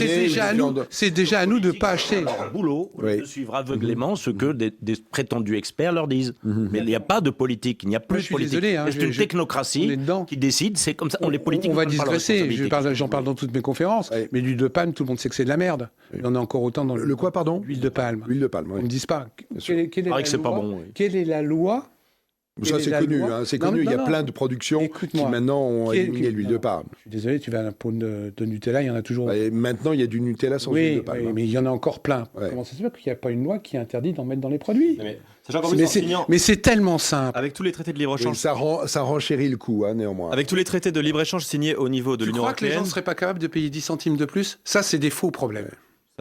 S6: c'est déjà à nous de ne pas acheter.
S5: Leur boulot,
S2: Oui.
S5: de suivre aveuglément ce que des prétendus experts leur disent. Mais il n'y a pas de politique, il n'y a plus
S6: Moi,
S5: de
S6: je suis
S5: politique.
S6: désolé, hein,
S5: c'est une
S6: on est
S5: technocratie
S6: dedans.
S5: qui décide, c'est comme ça. Les politiques
S6: On va
S5: ne prennent pas leurs
S6: digresser,
S5: responsabilités.
S6: j'en parle dans toutes mes conférences,
S2: Oui.
S6: mais l'huile de palme, tout le monde sait que c'est de la merde. Il y en a encore autant dans
S2: Le quoi, pardon ?
S6: l'huile de palme.
S2: L'huile de palme,
S6: On
S2: oui.
S6: ne me dise pas.
S2: sûr.
S6: Quelle est
S5: Paraît
S6: la
S5: que c'est pas
S6: loi-
S5: bon, oui.
S6: Quelle est la loi
S2: Ça,
S6: Quelle est
S2: c'est
S6: la
S2: connu.
S6: loi
S2: Hein, c'est
S6: Non,
S2: connu. Il y a
S6: non,
S2: plein
S6: non.
S2: de productions qui
S6: Écoute-moi.
S2: maintenant ont éliminé l'huile de palme.
S6: Je suis désolé, tu vas à un pot de Nutella, il y en a toujours.
S2: Et maintenant, il y a du Nutella sans huile
S6: Oui,
S2: de palme.
S6: oui,
S2: hein.
S6: mais il y en a encore plein.
S2: Ouais.
S6: Comment ça se fait qu'il n'y a pas une loi qui interdit d'en mettre dans les produits
S4: Sachant qu'en plus, en signant,
S6: Mais c'est tellement simple.
S4: avec tous les traités de
S2: Oui,
S4: libre-échange,
S2: ça renchérit le coût, hein, néanmoins.
S4: avec tous les traités de libre-échange signés au niveau de
S6: Tu
S4: l'Union
S6: crois que les gens
S4: européenne,
S6: ne seraient pas capables de payer 10 centimes de plus ? Ça, c'est des faux problèmes.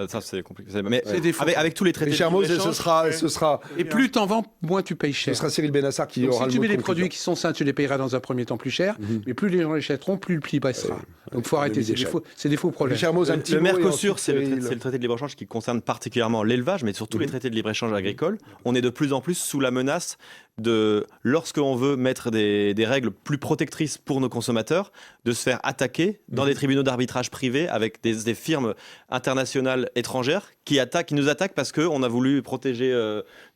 S4: ça c'est compliqué. Mais
S6: C'est des faux.
S4: avec tous les traités
S2: Mais
S4: de
S2: Chermoz,
S4: libre-échange,
S2: ce sera
S6: Et plus t'en vends, moins tu payes cher.
S2: Cyril Benassar qui
S6: Donc,
S2: aura
S6: si
S2: le
S6: tu
S2: mot
S6: mets
S2: de
S6: des
S2: conclusion.
S6: produits qui sont sains, tu les payeras dans un premier temps plus cher, mais plus les gens l'achèteront, plus le prix baissera. Donc il faut arrêter,
S2: économie
S6: c'est des faux problèmes.
S2: Chermoz, un petit
S4: le
S2: mot et
S4: Mercosur,
S2: ensuite,
S4: c'est le
S2: Cyril.
S4: traité de libre-échange qui concerne particulièrement l'élevage, mais surtout les traités de libre-échange agricole. On est de plus en plus sous la menace de, lorsqu'on veut mettre des règles plus protectrices pour nos consommateurs, de se faire attaquer dans des tribunaux d'arbitrage privés avec des firmes internationales étrangères qui nous attaquent parce qu'on a voulu protéger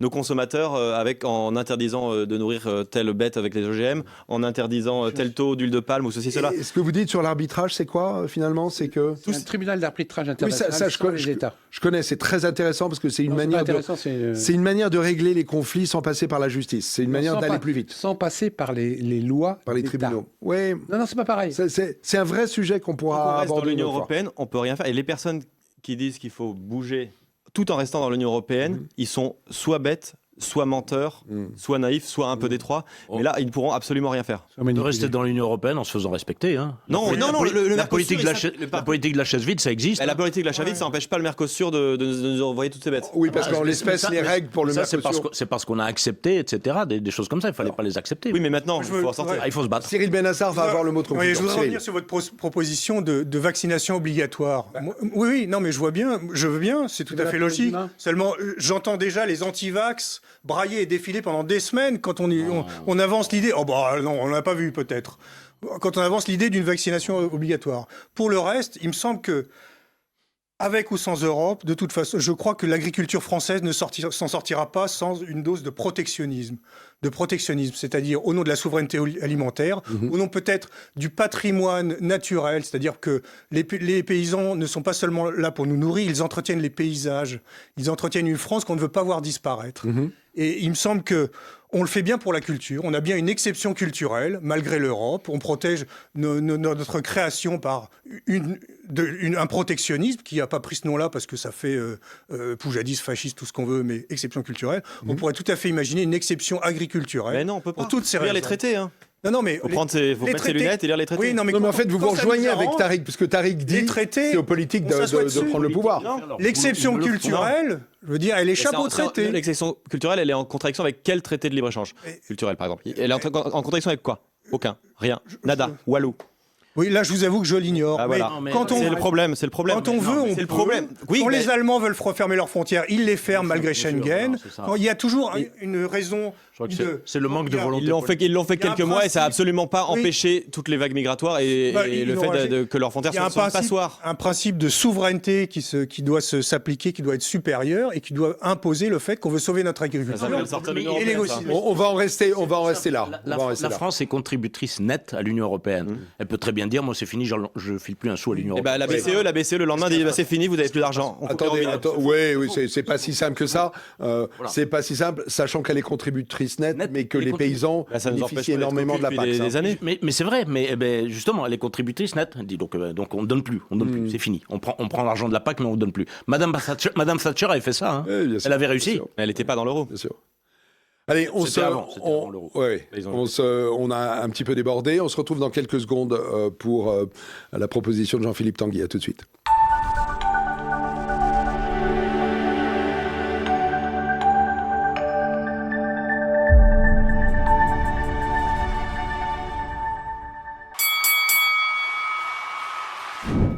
S4: nos consommateurs en interdisant de nourrir telle bête avec les OGM, en interdisant tel taux d'huile de palme ou ceci, cela.
S2: Et ce que vous dites sur l'arbitrage, c'est quoi, finalement? C'est que...
S6: C'est un tribunal d'arbitrage
S2: Oui,
S6: international
S2: ça, je
S6: sans les États.
S2: connais, c'est très intéressant parce que c'est une
S6: Non, c'est pas
S2: manière de...
S6: intéressant,
S2: C'est une manière de régler les conflits sans passer par la justice. C'est une manière
S6: sans
S2: d'aller
S6: pas-
S2: plus vite.
S6: Sans passer par les lois
S2: Par les
S6: d'État.
S2: tribunaux. Oui,
S6: Non, c'est pas pareil.
S2: c'est un vrai sujet qu'on
S4: Quand on
S2: pourra
S4: reste dans
S2: aborder une
S4: l'Union
S2: autre fois.
S4: européenne, on peut rien faire. Et les personnes qui disent qu'il faut bouger tout en restant dans l'Union européenne, ils sont soit bêtes, soit menteurs, soit naïfs, soit un peu détroits. Mais là, ils ne pourront absolument rien faire.
S5: De rester dans l'Union européenne en se faisant respecter. Hein.
S4: Non,
S5: La politique de la chaise vide, ça existe.
S4: La politique de la chaise vide, ça n'empêche pas le Mercosur de nous envoyer toutes ces bêtes.
S2: Oui, parce qu'en l'espèce, les règles pour le Mercosur...
S5: C'est parce qu'on a accepté, etc. Des choses comme ça. Il ne fallait pas les accepter.
S4: Oui, mais maintenant, il faut en sortir.
S5: Il faut se battre.
S2: Cyril Bennassar va avoir le mot de conclusion.
S3: Oui, je voudrais
S2: Cyril.
S3: revenir sur votre proposition de vaccination obligatoire. Oui, non, mais je veux bien, c'est tout à fait logique. Seulement, j'entends déjà les anti-vax brailler et défiler pendant des semaines quand on avance l'idée. Oh bah non, on l'a pas vu peut-être. Quand on avance l'idée d'une vaccination obligatoire. Pour le reste, il me semble que avec ou sans Europe, de toute façon, je crois que l'agriculture française ne s'en sortira pas sans une dose de protectionnisme. C'est-à-dire au nom de la souveraineté alimentaire, au nom peut-être du patrimoine naturel, c'est-à-dire que les paysans ne sont pas seulement là pour nous nourrir, ils entretiennent les paysages, ils entretiennent une France qu'on ne veut pas voir disparaître. Et il me semble que on le fait bien pour la culture. On a bien une exception culturelle, malgré l'Europe. On protège notre création par un protectionnisme qui n'a pas pris ce nom-là parce que ça fait poujadiste, fasciste, tout ce qu'on veut, mais exception culturelle. On pourrait tout à fait imaginer une exception agriculturelle.
S4: Mais non, on peut pas.
S3: Pour toutes ces
S4: lire
S3: raisons.
S4: les traités, hein.
S3: Non, mais
S4: Faut mettre ses lunettes et lire les traités.
S3: Oui, non, mais,
S2: Non, mais en fait, vous
S3: quand ça
S2: rejoignez
S3: nous
S2: avec
S3: arrange,
S2: Tariq, parce que Tariq dit
S3: les traités,
S2: c'est aux politiques
S3: on s'assoit
S2: de
S3: dessus.
S2: prendre le pouvoir.
S3: l'exception culturelle, je veux dire, elle échappe au traité.
S4: L'exception culturelle, elle est en contradiction avec quel traité de libre-échange culturel, par exemple? Elle est en contradiction avec quoi? Aucun. Rien. Nada. Walou.
S3: Oui, là, je vous avoue que je l'ignore.
S4: Ah, voilà.
S3: C'est
S4: le problème.
S3: Quand on veut, on
S4: c'est
S3: peut.
S4: le problème. Oui,
S3: Quand
S4: mais-
S3: les Allemands veulent refermer leurs frontières, ils les ferment malgré Schengen.
S5: c'est ça.
S3: Quand il y a toujours une raison.
S5: Je crois que c'est le manque de volonté.
S4: Ils l'ont fait
S3: Il y a un
S4: quelques mois et ça n'a
S3: principe.
S4: absolument pas
S3: Oui.
S4: empêché toutes les vagues migratoires et
S3: Ils
S4: le
S3: l'ont
S4: fait
S3: rajouté.
S4: que leurs frontières
S3: Il y a
S4: soient une passoire.
S3: un principe de souveraineté qui doit s'appliquer, qui doit être supérieur et qui doit imposer le fait qu'on veut sauver notre agriculture
S4: s'appelle sortir de l'Union
S3: et
S4: européenne, ça.
S3: négocier.
S2: On va en rester là.
S5: La France est contributrice nette à l'Union européenne. Elle peut très bien dire, moi c'est fini, je file plus un sou à l'Union
S4: Et bah,
S5: européenne.
S4: la BCE, le lendemain, dit bah, c'est fini, vous n'avez plus d'argent. On coupe les
S2: Attendez,
S4: robinets.
S2: oui, c'est pas si simple que ça. C'est pas si simple, sachant qu'elle est contributrice nette, mais que les paysans
S4: Bah, ça nous empêche
S2: bénéficient
S4: pas d'être
S2: énormément de la
S4: depuis
S2: PAC.
S4: des années.
S5: Mais c'est vrai, mais justement, elle est contributrice nette. Dit donc on donne plus, c'est fini. On prend l'argent de la PAC, mais on donne plus. Madame Thatcher avait fait ça. Hein.
S2: Oui, bien sûr,
S5: Elle avait
S2: bien
S5: réussi.
S2: sûr.
S4: Elle n'était pas dans l'euro.
S2: Bien sûr. Allez,
S5: C'était avant l'euro.
S2: on a un petit peu débordé. On se retrouve dans quelques secondes pour la proposition de Jean-Philippe Tanguy. À tout de suite.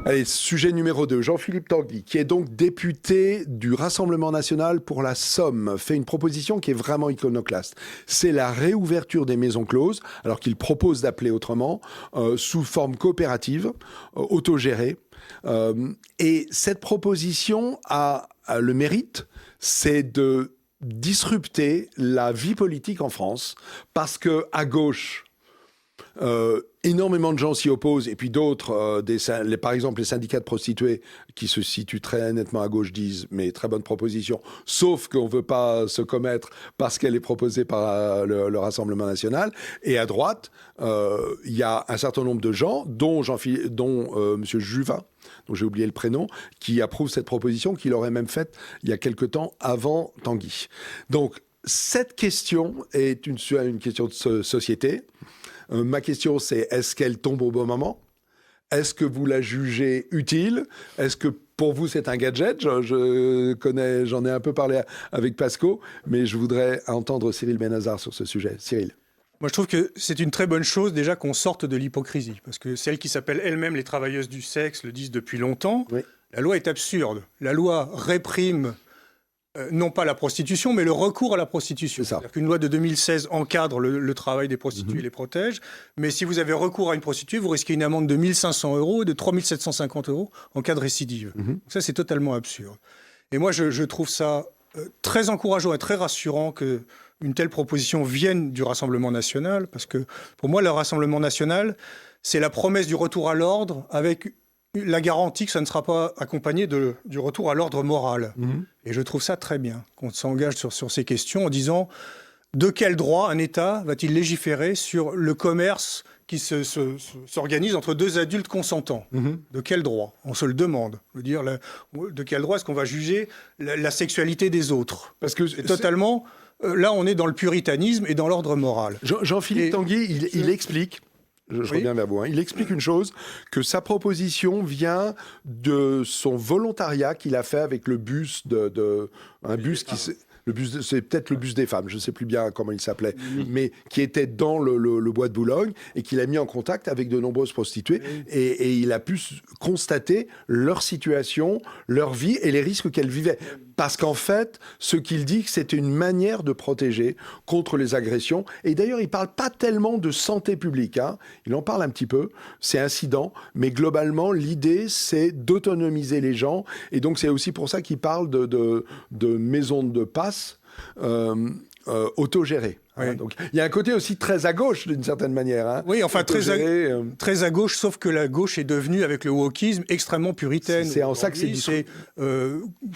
S2: Allez, sujet numéro 2, Jean-Philippe Tanguy, qui est donc député du Rassemblement national pour la Somme, fait une proposition qui est vraiment iconoclaste. C'est la réouverture des maisons closes, alors qu'il propose d'appeler autrement, sous forme coopérative, autogérée. Et cette proposition a le mérite, c'est de disrupter la vie politique en France, parce que à gauche, énormément de gens s'y opposent, et puis d'autres, par exemple les syndicats de prostituées, qui se situent très nettement à gauche, disent, mais très bonne proposition, sauf qu'on ne veut pas se commettre parce qu'elle est proposée par le Rassemblement national. Et à droite, il y a un certain nombre de gens, dont M. Juvin, dont j'ai oublié le prénom, qui approuvent cette proposition, qu'il aurait même faite il y a quelque temps avant Tanguy. Donc, cette question est une question de société. Ma question, c'est est-ce qu'elle tombe au bon moment? Est-ce que vous la jugez utile? Est-ce que pour vous, c'est un gadget? J'en ai un peu parlé avec Pasco, mais je voudrais entendre Cyril Bennassar sur ce sujet. Cyril.
S3: Moi, je trouve que c'est une très bonne chose déjà qu'on sorte de l'hypocrisie, parce que celles qui s'appellent elles-mêmes les travailleuses du sexe le disent depuis longtemps. Oui. La loi est absurde. La loi réprime non pas la prostitution, mais le recours à la prostitution. C'est-à-dire qu'une loi de 2016 encadre le travail des prostituées et les protège, mais si vous avez recours à une prostituée, vous risquez une amende de 1 500 € et de 3 750 € en cas de récidive. Donc ça, c'est totalement absurde. Et moi, je trouve ça très encourageant et très rassurant qu'une telle proposition vienne du Rassemblement national, parce que pour moi, le Rassemblement national, c'est la promesse du retour à l'ordre avec la garantie que ça ne sera pas accompagné du retour à l'ordre moral. Et je trouve ça très bien qu'on s'engage sur ces questions en disant de quel droit un État va-t-il légiférer sur le commerce qui s'organise entre deux adultes consentants? De quel droit? On se le demande. Je veux dire, de quel droit est-ce qu'on va juger la sexualité des autres?
S2: Parce que
S3: c'est totalement là, on est dans le puritanisme et dans l'ordre moral.
S2: Jean-Philippe Tanguy, il explique, je reviens vers vous, il explique une chose, que sa proposition vient de son volontariat qu'il a fait avec le bus un bus qui... c'est peut-être le bus des femmes, je ne sais plus bien comment il s'appelait, mais qui était dans le bois de Boulogne et qu'il a mis en contact avec de nombreuses prostituées et il a pu constater leur situation, leur vie et les risques qu'elles vivaient. Parce qu'en fait, ce qu'il dit, c'était une manière de protéger contre les agressions. Et d'ailleurs, il ne parle pas tellement de santé publique, hein. Il en parle un petit peu, c'est incident, mais globalement, l'idée, c'est d'autonomiser les gens. Et donc, c'est aussi pour ça qu'il parle de maisons de passe autogérées.
S3: Oui.
S2: Hein. Donc, il y a un côté aussi très à gauche, d'une certaine manière. Hein.
S3: Oui, enfin, très à gauche, sauf que la gauche est devenue, avec le wokisme, extrêmement puritaine.
S2: C'est en ça que c'est...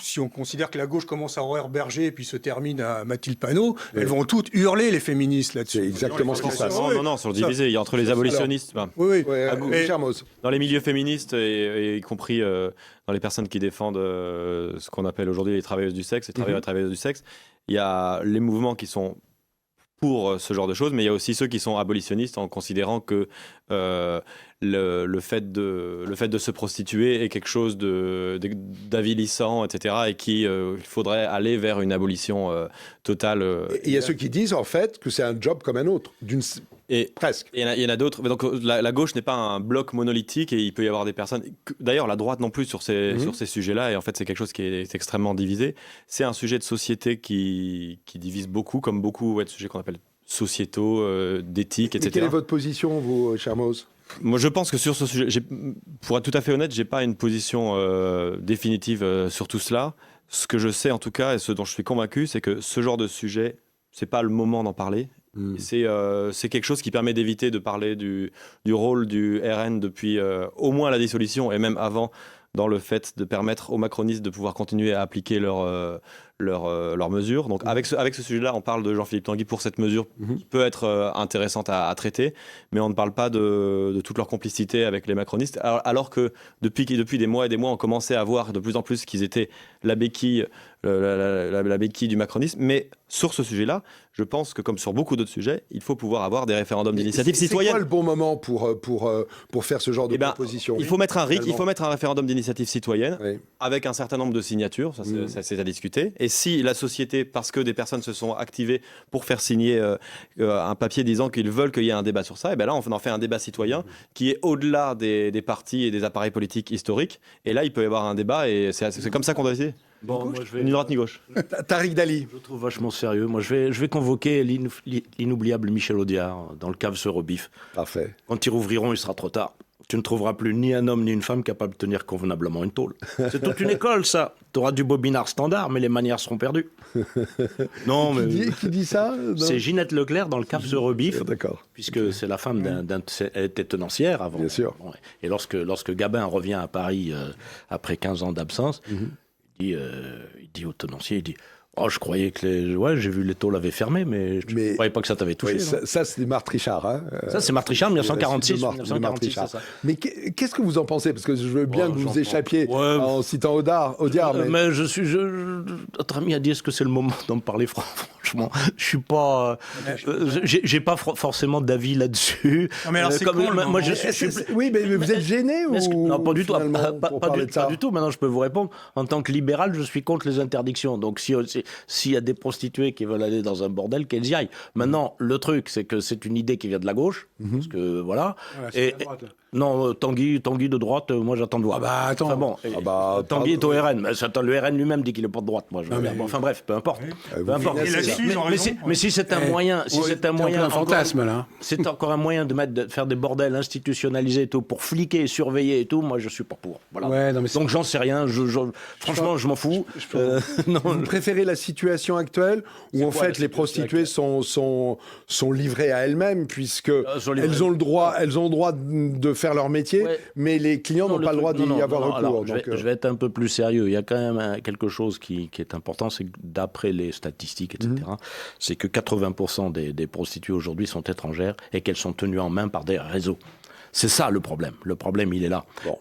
S3: si on considère que la gauche commence à Aurore Berger et puis se termine à Mathilde Panot, elles vont toutes hurler, les féministes, là-dessus.
S2: C'est exactement ce qui se passe.
S4: Non, sur le divisé. Il y a entre les abolitionnistes...
S3: Oui.
S4: Dans les milieux féministes, et y compris dans les personnes qui défendent ce qu'on appelle aujourd'hui les travailleuses du sexe, les travailleurs et travailleuses du sexe, il y a les mouvements qui sont pour ce genre de choses, mais il y a aussi ceux qui sont abolitionnistes en considérant que le fait de se prostituer est quelque chose d'avilissant, etc., et qu'il faudrait aller vers une abolition totale.
S2: Et il y a ceux qui disent en fait que c'est un job comme un autre, presque.
S4: Il y en a d'autres. Donc la gauche n'est pas un bloc monolithique et il peut y avoir des personnes. D'ailleurs, la droite non plus sur ces sujets-là. Et en fait, c'est quelque chose qui est extrêmement divisé. C'est un sujet de société qui divise beaucoup, comme beaucoup de sujets qu'on appelle sociétaux, d'éthique, etc.
S2: Et quelle est votre position, vous, cher Mose ?
S4: Moi, je pense que sur ce sujet, pour être tout à fait honnête, j'ai pas une position définitive sur tout cela. Ce que je sais en tout cas, et ce dont je suis convaincu, c'est que ce genre de sujet, c'est pas le moment d'en parler. C'est quelque chose qui permet d'éviter de parler du rôle du RN depuis au moins la dissolution et même avant, dans le fait de permettre aux macronistes de pouvoir continuer à appliquer leurs mesures. Donc avec ce sujet-là, on parle de Jean-Philippe Tanguy pour cette mesure qui peut être intéressante à traiter, mais on ne parle pas de toute leur complicité avec les macronistes, alors que depuis des mois et des mois, on commençait à voir de plus en plus qu'ils étaient la béquille du macronisme. Mais sur ce sujet-là, je pense que comme sur beaucoup d'autres sujets, il faut pouvoir avoir des référendums d'initiative citoyenne.
S2: C'est quoi le bon moment pour faire ce genre de proposition ?
S4: Il faut mettre un RIC, il faut mettre un référendum d'initiative citoyenne avec un certain nombre de signatures, ça c'est à discuter. Et si la société, parce que des personnes se sont activées pour faire signer un papier disant qu'ils veulent qu'il y ait un débat sur ça, et bien là on en fait un débat citoyen qui est au-delà des partis et des appareils politiques historiques. Et là il peut y avoir un débat et c'est comme ça qu'on doit essayer.
S5: Bon, moi,
S4: ni droite ni gauche.
S2: Tariq Dali.
S5: Je le trouve vachement sérieux. Moi, je vais convoquer l'inoubliable Michel Audiard dans le cave sur au bif.
S2: Parfait.
S5: Quand ils rouvriront, il sera trop tard. Tu ne trouveras plus ni un homme ni une femme capable de tenir convenablement une tôle. C'est toute une école, ça. Tu auras du bobinard standard, mais les manières seront perdues. Non, mais...
S2: Qui dit ça ?
S5: C'est Ginette Leclerc dans le cave sur au bif.
S2: D'accord.
S5: Puisque c'est la femme elle était tenancière avant.
S2: Bien sûr.
S5: Et lorsque Gabin revient à Paris après 15 ans d'absence, il dit au tenancier, il dit « Oh, je croyais que j'ai vu les tôles avaient fermé, mais je ne croyais pas que ça t'avait touché. »
S2: Ça, c'est Marthe Richard. Hein.
S5: Ça, c'est Marthe Richard, 1946. 1946, c'est ça.
S2: Mais qu'est-ce que vous en pensez ? Parce que je veux bien que vous échappiez en citant Audiard.
S5: Mais notre ami a dit, est-ce que c'est le moment d'en parler franchement, je suis pas... j'ai pas forcément d'avis là-dessus.
S3: Non, mais alors c'est con,
S5: moi,
S2: Oui, mais vous êtes gêné ou...
S5: Non, pas du tout. Pas
S2: du
S5: tout. Maintenant, je peux vous répondre. En tant que libéral, je suis contre les interdictions. Donc, s'il y a des prostituées qui veulent aller dans un bordel, qu'elles y aillent. Maintenant, le truc, c'est que c'est une idée qui vient de la gauche. Parce que, voilà.
S6: C'est la droite.
S5: Non, Tanguy de droite, moi j'attends de voir.
S6: Ah bah attends.
S5: Enfin bon, Tanguy est au RN, mais le RN lui-même dit qu'il n'est pas de droite, moi. Enfin bref, peu importe. Mais si c'est un moyen,
S6: un fantasme là.
S5: C'est encore un moyen de faire des bordels institutionnalisés et tout pour fliquer, surveiller et tout. Moi, je suis pas pour. Voilà.
S6: Ouais, non, mais
S5: donc j'en sais rien. Franchement, je m'en fous.
S2: Vous préférez la situation actuelle où en fait les prostituées sont livrées à elles-mêmes puisque elles ont le droit de faire leur métier, mais les clients n'ont pas le droit d'y avoir recours.
S5: Je vais être un peu plus sérieux. Il y a quand même quelque chose qui est important, c'est que d'après les statistiques, etc., c'est que 80% des prostituées aujourd'hui sont étrangères et qu'elles sont tenues en main par des réseaux. C'est ça le problème. Le problème, il est là.
S2: Bon.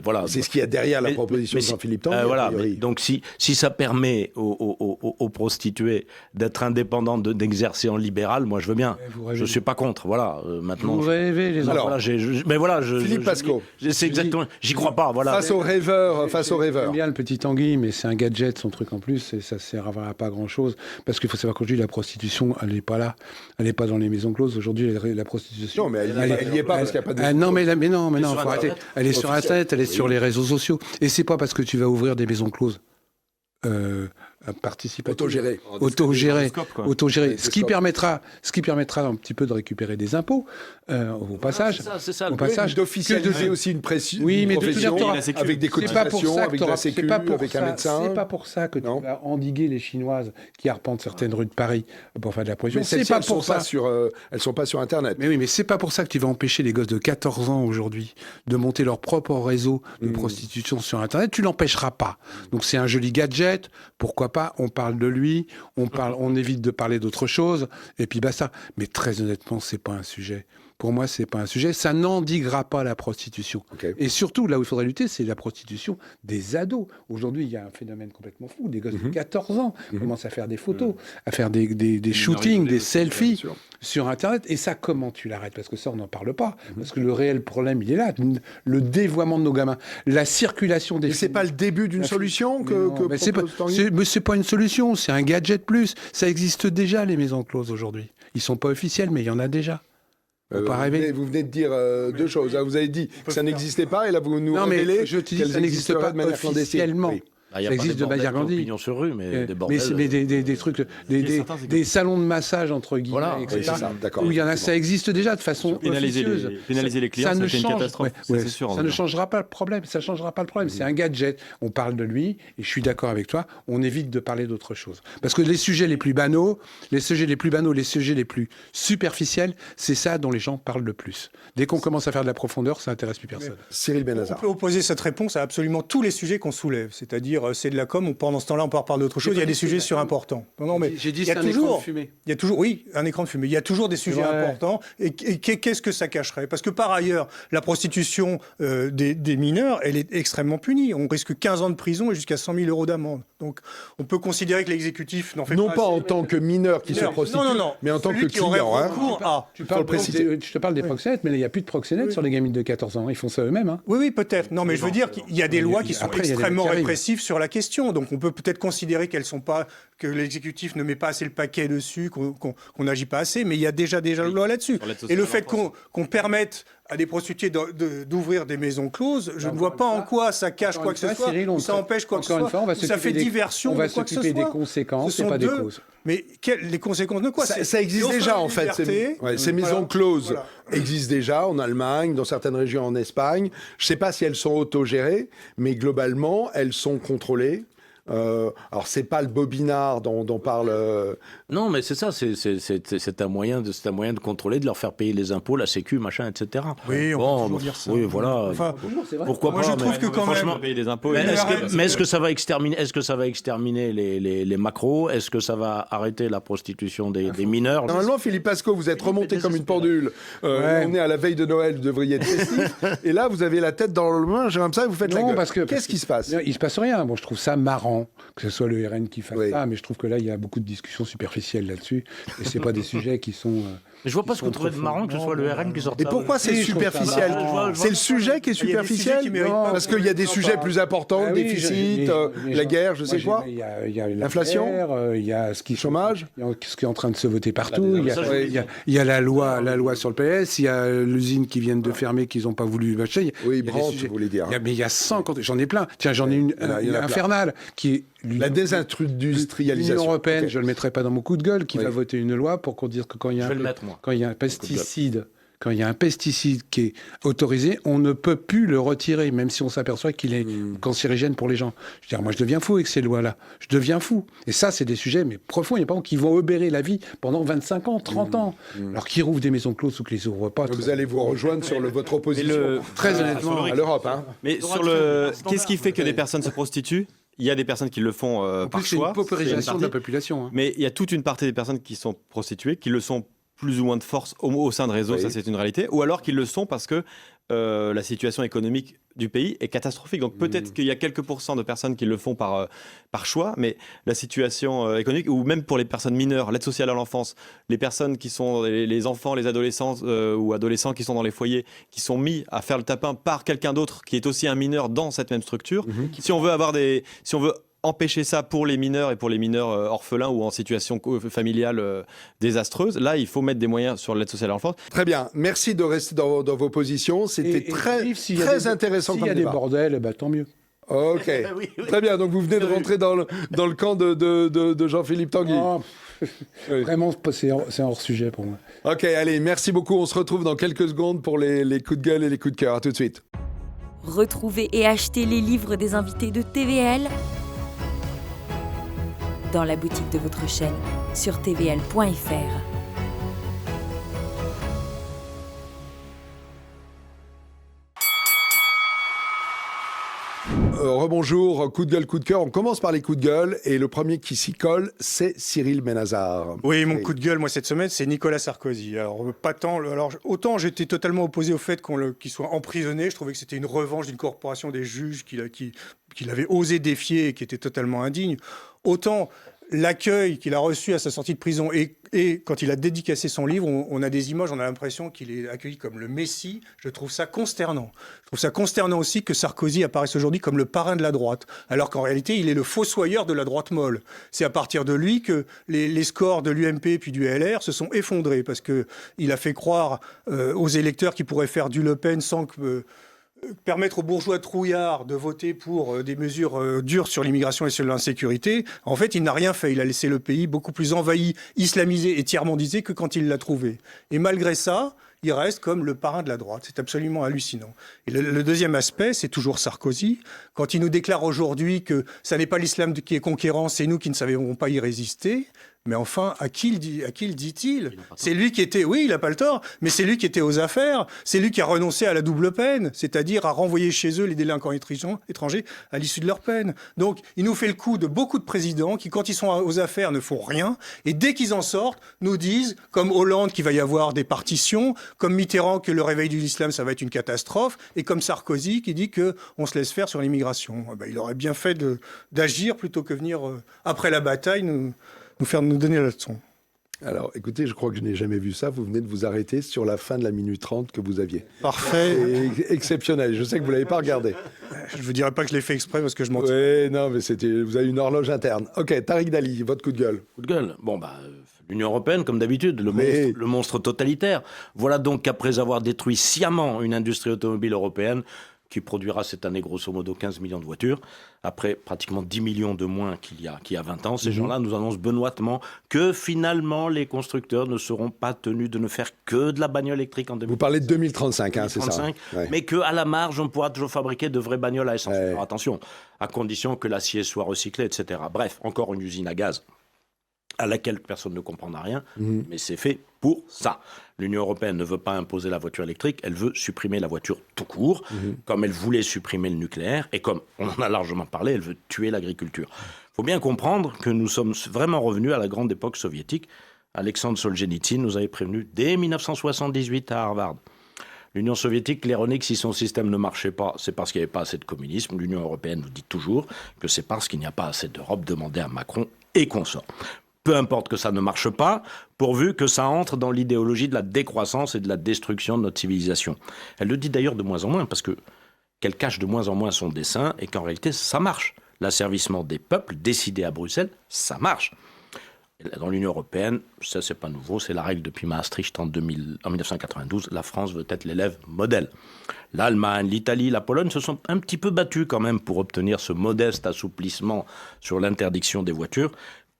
S5: Voilà.
S2: C'est ce qu'il y a derrière la proposition de Jean-Philippe Tanguy.
S5: Voilà. Donc si ça permet aux prostituées d'être indépendantes, d'exercer en libéral, moi je veux bien. Je suis pas contre. Voilà. Maintenant.
S6: Vous rêvez, les
S2: Alors,
S5: Philippe
S2: Pasco.
S5: C'est exactement. J'y crois pas. Voilà.
S2: Face aux rêveurs.
S6: J'aime bien le petit Tanguy, mais c'est un gadget, son truc en plus, et ça ne sert à pas grand-chose. Parce qu'il faut savoir qu'aujourd'hui, la prostitution, elle n'est pas là. Elle n'est pas dans les maisons closes. Aujourd'hui, la prostitution...
S2: Non, mais elle n'y est pas parce qu'il n'y a pas de...
S6: non, mais faut arrêter. Elle est sur Internet, elle est sur les réseaux sociaux. Et c'est pas parce que tu vas ouvrir des maisons closes participative, autogéré, ce qui permettra un petit peu de récupérer des impôts au passage.
S5: C'est ça.
S2: D'officialiser aussi une profession avec des cotisations, avec la sécu, avec un médecin.
S6: C'est pas pour ça que tu vas endiguer les Chinoises qui arpentent certaines rues de Paris pour faire de la prostitution.
S2: Mais c'est pas pour ça. Elles sont pas sur Internet.
S6: Mais oui, mais c'est pas pour ça que tu vas empêcher les gosses de 14 ans aujourd'hui de monter leur propre réseau de prostitution sur Internet. Tu l'empêcheras pas. Donc c'est un joli gadget. Pourquoi pas, on parle de lui, on évite de parler d'autre chose, et puis basta. Mais très honnêtement, c'est pas un sujet. Pour moi, c'est pas un sujet. Ça n'endiguera pas la prostitution. Okay. Et surtout, là où il faudrait lutter, c'est la prostitution des ados. Aujourd'hui, il y a un phénomène complètement fou. Des gosses de 14 ans commencent à faire des photos, à faire des shootings, des selfies sur Internet. Et ça, comment tu l'arrêtes? Parce que ça, on n'en parle pas. Parce que le réel problème, il est là. Le dévoiement de nos gamins. La circulation des...
S2: Mais c'est pas le début d'une solution
S6: mais c'est pas une solution. C'est un gadget plus. Ça existe déjà, les maisons closes, aujourd'hui. Ils sont pas officiels, mais il y en a déjà.
S2: Vous venez de dire deux choses. Vous avez dit que ça n'existait pas, et là vous nous révélez que ça n'existe pas de manière clandestine.
S6: Oui. Ça existe de manière grandie.
S5: Sur rue, mais des bordels.
S6: Mais des trucs, des salons de massage entre guillemets,
S5: voilà,
S6: etc. Où il y en a, ça existe déjà de façon officieuse.
S4: Pénaliser les clients, c'est une catastrophe.
S6: Ça ne changera pas le problème. Ça changera pas le problème. C'est un gadget. On parle de lui, et je suis d'accord avec toi. On évite de parler d'autre chose, parce que les sujets les plus banaux, les sujets les plus superficiels, c'est ça dont les gens parlent le plus. Dès qu'on commence à faire de la profondeur, ça intéresse plus personne.
S2: Cyril Benazar.
S3: On peut opposer cette réponse à absolument tous les sujets qu'on soulève, c'est-à-dire c'est de la com, ou pendant ce temps-là, on peut reparler d'autre chose. Il y a des sujets surimportants. Non, mais
S6: j'ai dit c'est un écran de fumée.
S3: Il y a toujours, oui, un écran de fumée. Il y a toujours des sujets importants. Et qu'est-ce que ça cacherait? Parce que par ailleurs, la prostitution des mineurs, elle est extrêmement punie. On risque 15 ans de prison et jusqu'à 100 000 € d'amende. Donc, on peut considérer que l'exécutif n'en fait
S2: pas. Non pas
S3: assez.
S2: en tant que mineur qui se prostitue, mais en tant que client.
S6: Je te parle des proxénètes, mais il n'y a plus de proxénètes sur les gamines de 14 ans. Ils font ça eux-mêmes.
S3: Oui, peut-être. Non, mais je veux dire qu'il y a des lois qui sont extrêmement répressives sur la question. Donc on peut peut-être considérer que l'exécutif ne met pas assez le paquet dessus, qu'on n'agit pas assez, mais il y a déjà la loi là-dessus. Et le fait qu'on permette à des prostituées d'ouvrir des maisons closes, je ne vois pas en quoi ça cache quoi que ce soit, ou ça empêche quoi que ce soit, ça fait diversion de quoi que ce soit.
S6: On va s'occuper des conséquences et pas des causes.
S3: Mais les conséquences de quoi?
S2: Ça existe déjà, en fait. Ces maisons closes existent déjà en Allemagne, dans certaines régions en Espagne. Je ne sais pas si elles sont autogérées, mais globalement, elles sont contrôlées. Alors c'est pas le bobinard dont parle.
S5: Non, mais c'est ça, c'est un moyen de contrôler, de leur faire payer les impôts, la sécu, machin, etc.
S3: Oui, on peut dire ça.
S5: Oui, voilà.
S3: Enfin,
S5: pourquoi
S3: moi,
S5: pas?
S3: Je trouve que quand même
S4: payer des impôts.
S5: Mais est-ce que ça va exterminer les macros? Est-ce que ça va arrêter la prostitution des mineurs?
S2: Normalement, Philippe Pasco, vous êtes remonté comme une pendule. On est à la veille de Noël, vous devriez être festif. Et là, vous avez la tête dans le main. J'ai l'impression que vous faites la gueule. Qu'est-ce qui se passe?
S6: Il se passe rien. Bon, je trouve ça marrant que ce soit le RN qui fasse ça, mais je trouve que là, il y a beaucoup de discussions superficielles là-dessus, et c'est pas des sujets qui sont...
S5: je vois pas ce que vous trouvez de marrant que ce soit le RN qui sorte.
S2: Et pourquoi c'est superficiel? C'est le sujet qui est superficiel? Parce qu'il y a des sujets plus importants, le déficit, la guerre, je sais quoi.
S6: Il y a
S2: l'inflation,
S6: il y a ce qui
S2: chômage,
S6: ce qui est en train de se voter partout. Il y a la loi sur le PS, il y a l'usine qui vient de fermer, qu'ils n'ont pas voulu acheter.
S2: Oui, Brandt, vous voulez dire.
S6: Mais il y a 100... J'en ai plein. Tiens, j'en ai une infernale qui est...
S2: La désindustrialisation.
S6: L'Union européenne, je ne le mettrai pas dans mon coup de gueule, qui va voter une loi pour qu'on dise que quand il y a un pesticide... Quand il y a un pesticide qui est autorisé, on ne peut plus le retirer, même si on s'aperçoit qu'il est cancérigène pour les gens. Je veux dire, moi, je deviens fou avec ces lois-là. Je deviens fou. Et ça, c'est des sujets mais profonds. Il y a pas qui vont obérer la vie pendant 25 ans, 30 ans. Alors qu'ils rouvrent des maisons closes ou qu'ils les ouvrent pas.
S2: Vous allez vous rejoindre sur votre opposition,
S6: très honnêtement,
S2: à l'Europe.
S4: Mais sur qu'est-ce qui fait que des personnes se prostituent? Il y a des personnes qui le font par choix.
S6: C'est une paupérisation de la population.
S4: Mais il y a toute une partie des personnes qui sont prostituées, qui le sont plus ou moins de force au sein de réseaux,
S2: Oui.
S4: ça c'est une réalité, ou alors qu'ils le sont parce que la situation économique du pays est catastrophique. Donc peut-être qu'il y a quelques pourcents de personnes qui le font par choix, mais la situation économique, ou même pour les personnes mineures, l'aide sociale à l'enfance, les personnes qui sont les enfants, les adolescents ou adolescents qui sont dans les foyers, qui sont mis à faire le tapin par quelqu'un d'autre qui est aussi un mineur dans cette même structure. Si on veut empêcher ça pour les mineurs et pour les mineurs orphelins ou en situation familiale désastreuse, là, il faut mettre des moyens sur l'aide sociale à l'enfance.
S2: Très bien. Merci de rester dans vos positions. C'était très intéressant
S6: S'il
S2: comme
S6: y a des
S2: débat.
S6: bordels, tant mieux.
S2: Ok. Très bien. Donc, vous venez de rentrer dans le camp de Jean-Philippe Tanguy.
S6: Oh,
S2: Oui.
S6: Vraiment, c'est hors sujet pour moi.
S2: Ok, allez, merci beaucoup. On se retrouve dans quelques secondes pour les coups de gueule et les coups de cœur. À tout de suite.
S7: Retrouvez et achetez les livres des invités de TVL dans la boutique de votre chaîne sur tvl.fr.
S2: Rebonjour, coup de gueule, coup de cœur. On commence par les coups de gueule et le premier qui s'y colle, c'est Cyril Benazar.
S3: Oui, mon coup de gueule, moi, cette semaine, c'est Nicolas Sarkozy. Alors, autant j'étais totalement opposé au fait qu'il soit emprisonné. Je trouvais que c'était une revanche d'une corporation des juges qu'il avait osé défier et qui était totalement indigne. Autant l'accueil qu'il a reçu à sa sortie de prison et quand il a dédicacé son livre, on a des images, on a l'impression qu'il est accueilli comme le Messie. Je trouve ça consternant. Je trouve ça consternant aussi que Sarkozy apparaisse aujourd'hui comme le parrain de la droite, alors qu'en réalité, il est le fossoyeur de la droite molle. C'est à partir de lui que les scores de l'UMP puis du LR se sont effondrés, parce qu'il a fait croire aux électeurs qu'il pourrait faire du Le Pen sans que... permettre aux bourgeois trouillards de voter pour des mesures dures sur l'immigration et sur l'insécurité, en fait, il n'a rien fait. Il a laissé le pays beaucoup plus envahi, islamisé et tiers-mondisé que quand il l'a trouvé. Et malgré ça, il reste comme le parrain de la droite. C'est absolument hallucinant. Et le deuxième aspect, c'est toujours Sarkozy. Quand il nous déclare aujourd'hui que ça n'est pas l'islam qui est conquérant, c'est nous qui ne savons pas y résister. Mais enfin, à qui le dit-il ? C'est lui qui était... Oui, il n'a pas le tort, mais c'est lui qui était aux affaires. C'est lui qui a renoncé à la double peine, c'est-à-dire à renvoyer chez eux les délinquants étrangers à l'issue de leur peine. Donc, il nous fait le coup de beaucoup de présidents qui, quand ils sont aux affaires, ne font rien. Et dès qu'ils en sortent, nous disent, comme Hollande, qu'il va y avoir des partitions, comme Mitterrand, que le réveil de l'islam, ça va être une catastrophe, et comme Sarkozy, qui dit qu'on se laisse faire sur l'immigration. Il aurait bien fait d'agir plutôt que venir, après la bataille, nous donner la leçon.
S2: Alors, écoutez, je crois que je n'ai jamais vu ça. Vous venez de vous arrêter sur la fin de la minute 30 que vous aviez.
S3: Parfait.
S2: C'est exceptionnel. Je sais que vous ne l'avez pas regardé.
S3: Je ne vous dirais pas que je l'ai fait exprès parce que je m'en tire.
S2: Oui, non, mais vous avez une horloge interne. Ok, Tariq Dali, votre coup de gueule.
S5: Coup de gueule. L'Union européenne, comme d'habitude, le monstre totalitaire. Voilà donc qu'après avoir détruit sciemment une industrie automobile européenne, qui produira cette année grosso modo 15 millions de voitures, après pratiquement 10 millions de moins qu'il y a 20 ans. Ces gens-là nous annoncent benoîtement que finalement les constructeurs ne seront pas tenus de ne faire que de la bagnole électrique en 2035.
S2: Vous parlez de 2035, hein, c'est ça,
S5: ouais. Mais qu'à la marge, on pourra toujours fabriquer de vraies bagnoles à essence. Alors attention, à condition que l'acier soit recyclé, etc. Bref, encore une usine à gaz à laquelle personne ne comprendra rien, mais c'est fait pour ça. L'Union européenne ne veut pas imposer la voiture électrique, elle veut supprimer la voiture tout court, comme elle voulait supprimer le nucléaire, et comme on en a largement parlé, elle veut tuer l'agriculture. Il faut bien comprendre que nous sommes vraiment revenus à la grande époque soviétique. Alexandre Solzhenitsyn nous avait prévenu dès 1978 à Harvard. L'Union soviétique claironnait que si son système ne marchait pas, c'est parce qu'il n'y avait pas assez de communisme. L'Union européenne nous dit toujours que c'est parce qu'il n'y a pas assez d'Europe, demandait à Macron et consorts. Peu importe que ça ne marche pas, pourvu que ça entre dans l'idéologie de la décroissance et de la destruction de notre civilisation. Elle le dit d'ailleurs de moins en moins, parce qu'elle cache de moins en moins son dessein, et qu'en réalité, ça marche. L'asservissement des peuples, décidé à Bruxelles, ça marche. Dans l'Union européenne, ça c'est pas nouveau, c'est la règle depuis Maastricht en 1992, la France veut être l'élève modèle. L'Allemagne, l'Italie, la Pologne se sont un petit peu battus quand même pour obtenir ce modeste assouplissement sur l'interdiction des voitures,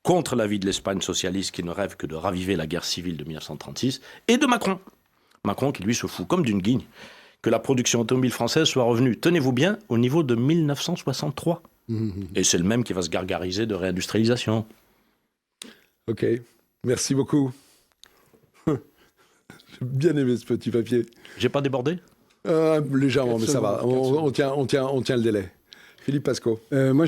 S5: contre l'avis de l'Espagne socialiste qui ne rêve que de raviver la guerre civile de 1936, et de Macron. Macron qui lui se fout comme d'une guigne que la production automobile française soit revenue, tenez-vous bien, au niveau de 1963. Et c'est le même qui va se gargariser de réindustrialisation.
S2: Ok, merci beaucoup. J'ai bien aimé ce petit papier.
S5: J'ai pas débordé ?
S2: Légèrement, mais ça va. On tient le délai. Philippe Pasco.
S6: Moi,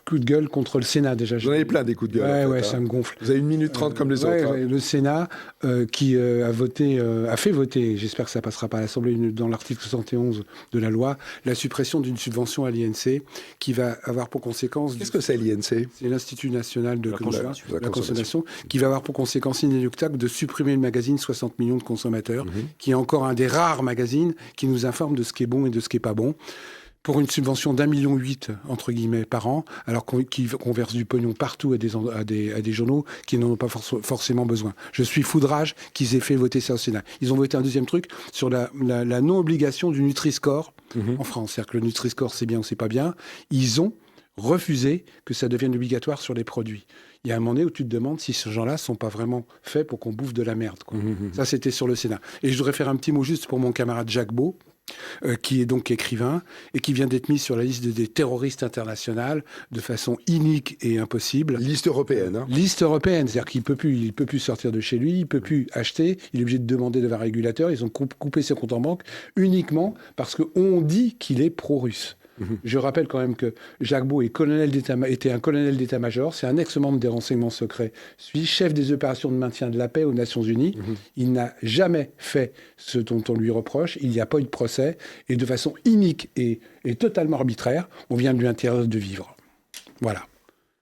S6: coup de gueule contre le Sénat déjà.
S2: Vous en avez plein des coups de gueule.
S6: Ouais, ça me gonfle.
S2: Vous avez 1 minute 30 comme les autres.
S6: Le Sénat qui a fait voter, j'espère que ça passera par l'Assemblée, dans l'article 71 de la loi, la suppression d'une subvention à l'INC qui va avoir pour conséquence...
S2: Qu'est-ce que c'est l'INC?
S6: C'est l'Institut national de
S2: la
S6: consommation, qui va avoir pour conséquence inéluctable de supprimer le magazine 60 millions de consommateurs, qui est encore un des rares magazines qui nous informe de ce qui est bon et de ce qui n'est pas bon, pour une subvention d'1,8 million, entre guillemets, par an, alors qu'on verse du pognon partout à des journaux qui n'en ont pas forcément besoin. Je suis foudrage qu'ils aient fait voter ça au Sénat. Ils ont voté un deuxième truc sur la non-obligation du Nutri-Score en France. C'est-à-dire que le Nutri-Score, c'est bien ou c'est pas bien. Ils ont refusé que ça devienne obligatoire sur les produits. Il y a un moment donné où tu te demandes si ces gens-là ne sont pas vraiment faits pour qu'on bouffe de la merde, quoi. Ça, c'était sur le Sénat. Et je voudrais faire un petit mot juste pour mon camarade Jacques Beau, qui est donc écrivain et qui vient d'être mis sur la liste des terroristes internationales de façon inique et impossible.
S2: Liste européenne. Hein.
S6: Liste européenne, c'est-à-dire qu'il peut plus sortir de chez lui, il peut plus acheter, il est obligé de demander devant un régulateur. Ils ont coupé ses comptes en banque uniquement parce qu'on dit qu'il est pro-russe. Je rappelle quand même que Jacques Beau était un colonel d'état-major, c'est un ex-membre des renseignements secrets suisses, chef des opérations de maintien de la paix aux Nations Unies. Il n'a jamais fait ce dont on lui reproche, il n'y a pas eu de procès, et de façon inique et totalement arbitraire, on vient de lui interdire de vivre. Voilà.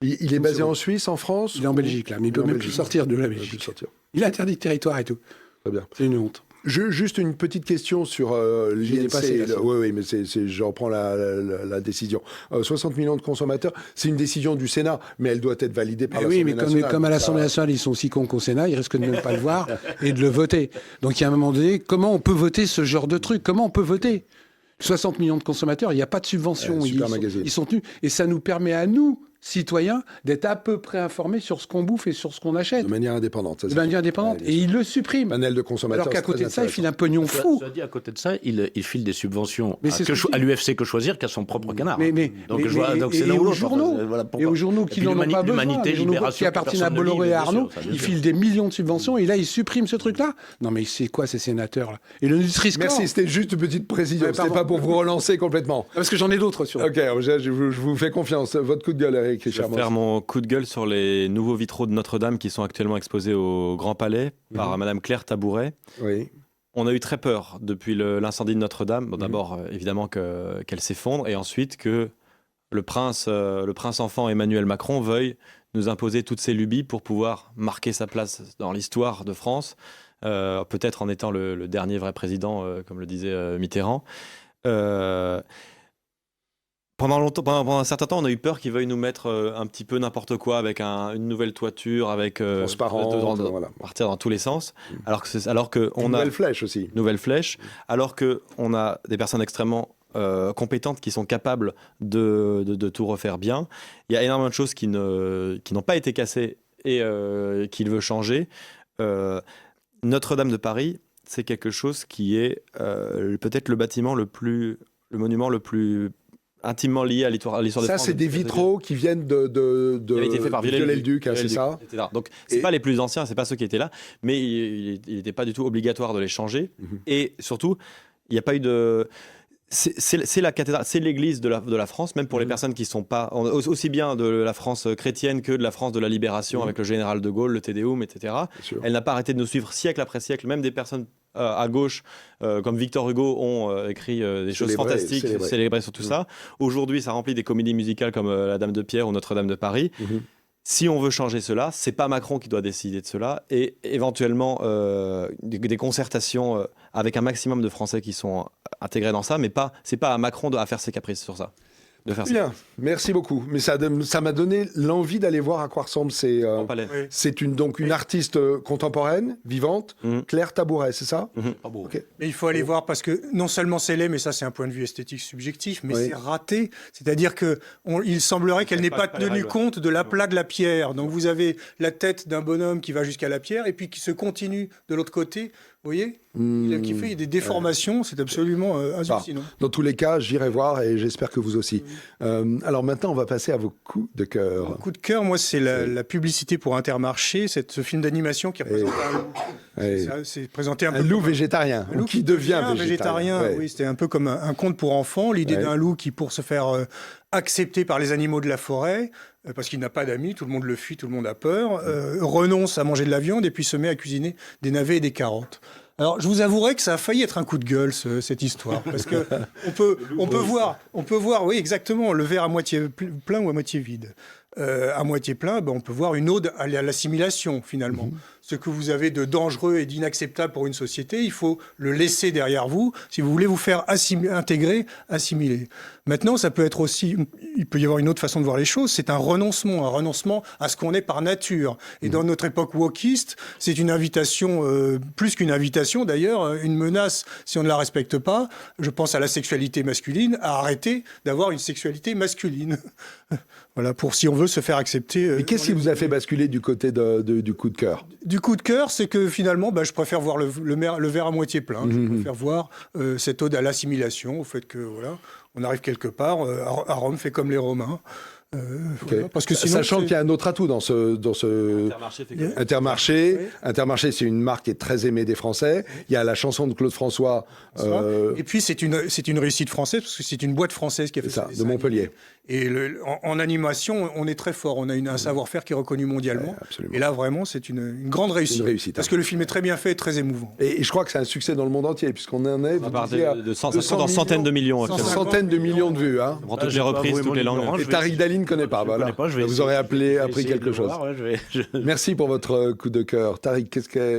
S2: Il est basé en Suisse, en France?
S6: Il est en Belgique, là, mais il ne peut même plus sortir de la Belgique. Il a interdit de territoire et tout.
S2: Très bien.
S6: C'est une honte.
S2: Juste une petite question sur l'INC. Oui, mais je reprends la décision. 60 millions de consommateurs, c'est une décision du Sénat, mais elle doit être validée par l'Assemblée nationale.
S6: Oui, mais comme à l'Assemblée nationale, ils sont aussi cons qu'au Sénat, ils risquent de ne pas le voir et de le voter. Donc il y a un moment donné, comment on peut voter ce genre de truc? Comment on peut voter 60 millions de consommateurs, il n'y a pas de subvention. Ils sont tenus. Et ça nous permet à nous, citoyens, d'être à peu près informés sur ce qu'on bouffe et sur ce qu'on achète.
S2: De manière indépendante.
S6: De manière indépendante. Et il le supprime.
S2: Panel de consommateurs.
S6: Alors qu'à côté de ça, il file un pognon fou.
S5: Ça dit, à côté de ça, il file des subventions à l'UFC Que Choisir qu'à son propre canard.
S6: Donc c'est l'un ou l'autre. Et aux journaux qui n'en ont pas besoin, les journaux qui appartiennent à Bolloré et à Arnaud, ils filent des millions de subventions et là, ils suppriment ce truc-là. Non mais c'est quoi ces sénateurs-là? Et le Nutri-Score.
S2: Merci, c'était juste une petite précision. C'était pas pour vous relancer complètement.
S6: Parce que j'en ai d'autres sur.
S2: Ok, je vous fais confiance. Votre coup de gueule, Eric Richard.
S4: Je vais faire mon coup de gueule sur les nouveaux vitraux de Notre-Dame qui sont actuellement exposés au Grand Palais par Madame Claire Tabouret.
S2: Oui.
S4: On a eu très peur depuis l'incendie de Notre-Dame. Bon, d'abord, évidemment, qu'elle s'effondre, et ensuite que le prince enfant Emmanuel Macron veuille nous imposer toutes ces lubies pour pouvoir marquer sa place dans l'histoire de France, peut-être en étant le dernier vrai président, comme le disait Mitterrand. Pendant un certain temps, on a eu peur qu'ils veuillent nous mettre un petit peu n'importe quoi avec une nouvelle toiture, avec
S2: transparent,
S4: partir dans tous les sens. Alors que on
S2: une
S4: a
S2: nouvelle flèche aussi.
S4: Nouvelle flèche. Alors que on a des personnes extrêmement compétentes qui sont capables de tout refaire bien. Il y a énormément de choses qui n'ont pas été cassées et qu'il veut changer. Notre-Dame de Paris, c'est quelque chose qui est peut-être le monument le plus intimement lié à l'histoire de France.
S2: Ça, c'est des vitraux qui viennent de
S4: été fait par
S2: Viollet-le-Duc, c'est ça.
S4: Etc. Donc, c'est pas les plus anciens, c'est pas ceux qui étaient là, mais il n'était pas du tout obligatoire de les changer. Et surtout, il n'y a pas eu de... C'est la cathédrale, c'est l'église de la France, même pour les personnes qui ne sont pas aussi bien de la France chrétienne que de la France de la Libération avec le général de Gaulle, le Te Deum, etc. Elle n'a pas arrêté de nous suivre siècle après siècle. Même des personnes à gauche, comme Victor Hugo, ont écrit des choses fantastiques, célébrées sur tout ça. Aujourd'hui, ça remplit des comédies musicales comme La Dame de Pierre ou Notre-Dame de Paris. Si on veut changer cela, c'est pas Macron qui doit décider de cela, et éventuellement des concertations avec un maximum de Français qui sont intégrés dans ça, mais c'est pas à Macron à faire ses caprices sur ça.
S2: Bien, merci beaucoup. Mais ça m'a donné l'envie d'aller voir à quoi ressemble c'est une artiste contemporaine, vivante, Claire Tabouret, c'est ça?
S3: Okay. Mais il faut aller voir parce que non seulement c'est laid, mais ça c'est un point de vue esthétique subjectif, mais c'est raté. C'est-à-dire qu'il semblerait qu'elle n'ait pas tenu compte de l'aplat de la pierre. Donc vous avez la tête d'un bonhomme qui va jusqu'à la pierre et puis qui se continue de l'autre côté Vous voyez il y a des déformations, c'est absolument hallucinant.
S2: Dans tous les cas, j'irai voir et j'espère que vous aussi. Alors maintenant, on va passer à vos coups de cœur.
S3: Mon coup de cœur, moi, c'est la publicité pour Intermarché, ce film d'animation qui représente un loup. C'est présenté un
S2: loup végétarien,
S3: un loup
S2: qui devient végétarien.
S3: Oui, c'était un peu comme un conte pour enfants, l'idée d'un loup qui, pour se faire accepter par les animaux de la forêt, parce qu'il n'a pas d'amis, tout le monde le fuit, tout le monde a peur, renonce à manger de la viande et puis se met à cuisiner des navets et des carottes. Alors, je vous avouerai que ça a failli être un coup de gueule, cette histoire, parce que on peut voir, oui, exactement, le verre à moitié plein ou à moitié vide. À moitié plein, on peut voir une ode à l'assimilation, finalement. Ce que vous avez de dangereux et d'inacceptable pour une société, il faut le laisser derrière vous si vous voulez vous faire intégrer, assimiler. Maintenant, ça peut être aussi, il peut y avoir une autre façon de voir les choses, c'est un renoncement à ce qu'on est par nature. Et dans notre époque wokiste, c'est une invitation, plus qu'une invitation d'ailleurs, une menace si on ne la respecte pas. Je pense à la sexualité masculine, à arrêter d'avoir une sexualité masculine. Voilà, pour si on veut se faire accepter.
S2: Et qu'est-ce qui vous a fait basculer du côté du coup de cœur ?
S3: Du coup de cœur, c'est que finalement, je préfère voir le verre à moitié plein. Je préfère voir cette ode à l'assimilation, au fait que voilà, on arrive quelque part. À Rome, fait comme les Romains. Voilà, parce que sinon,
S2: sachant qu'il y a un autre atout dans ce Intermarché.
S3: Oui.
S2: Intermarché, c'est une marque qui est très aimée des Français. Il y a la chanson de Claude François.
S3: Et puis c'est une réussite française parce que c'est une boîte française qui a fait ça,
S2: de Montpellier.
S3: Et en animation, on est très fort. On a un savoir-faire qui est reconnu mondialement.
S2: Absolument.
S3: Et là, vraiment, c'est une grande réussite.
S2: Une réussite,
S3: parce que le film est très bien fait et très émouvant.
S2: Et je crois que c'est un succès dans le monde entier, puisqu'on en est.
S4: On parle de centaines de millions.
S2: Centaines de millions de vues. Hein.
S4: On prend toutes les reprises, toutes les langues.
S2: Et Tariq Dali ne connaît pas. Voilà. Vous aurez appris quelque chose. Merci pour votre coup de cœur. Tariq,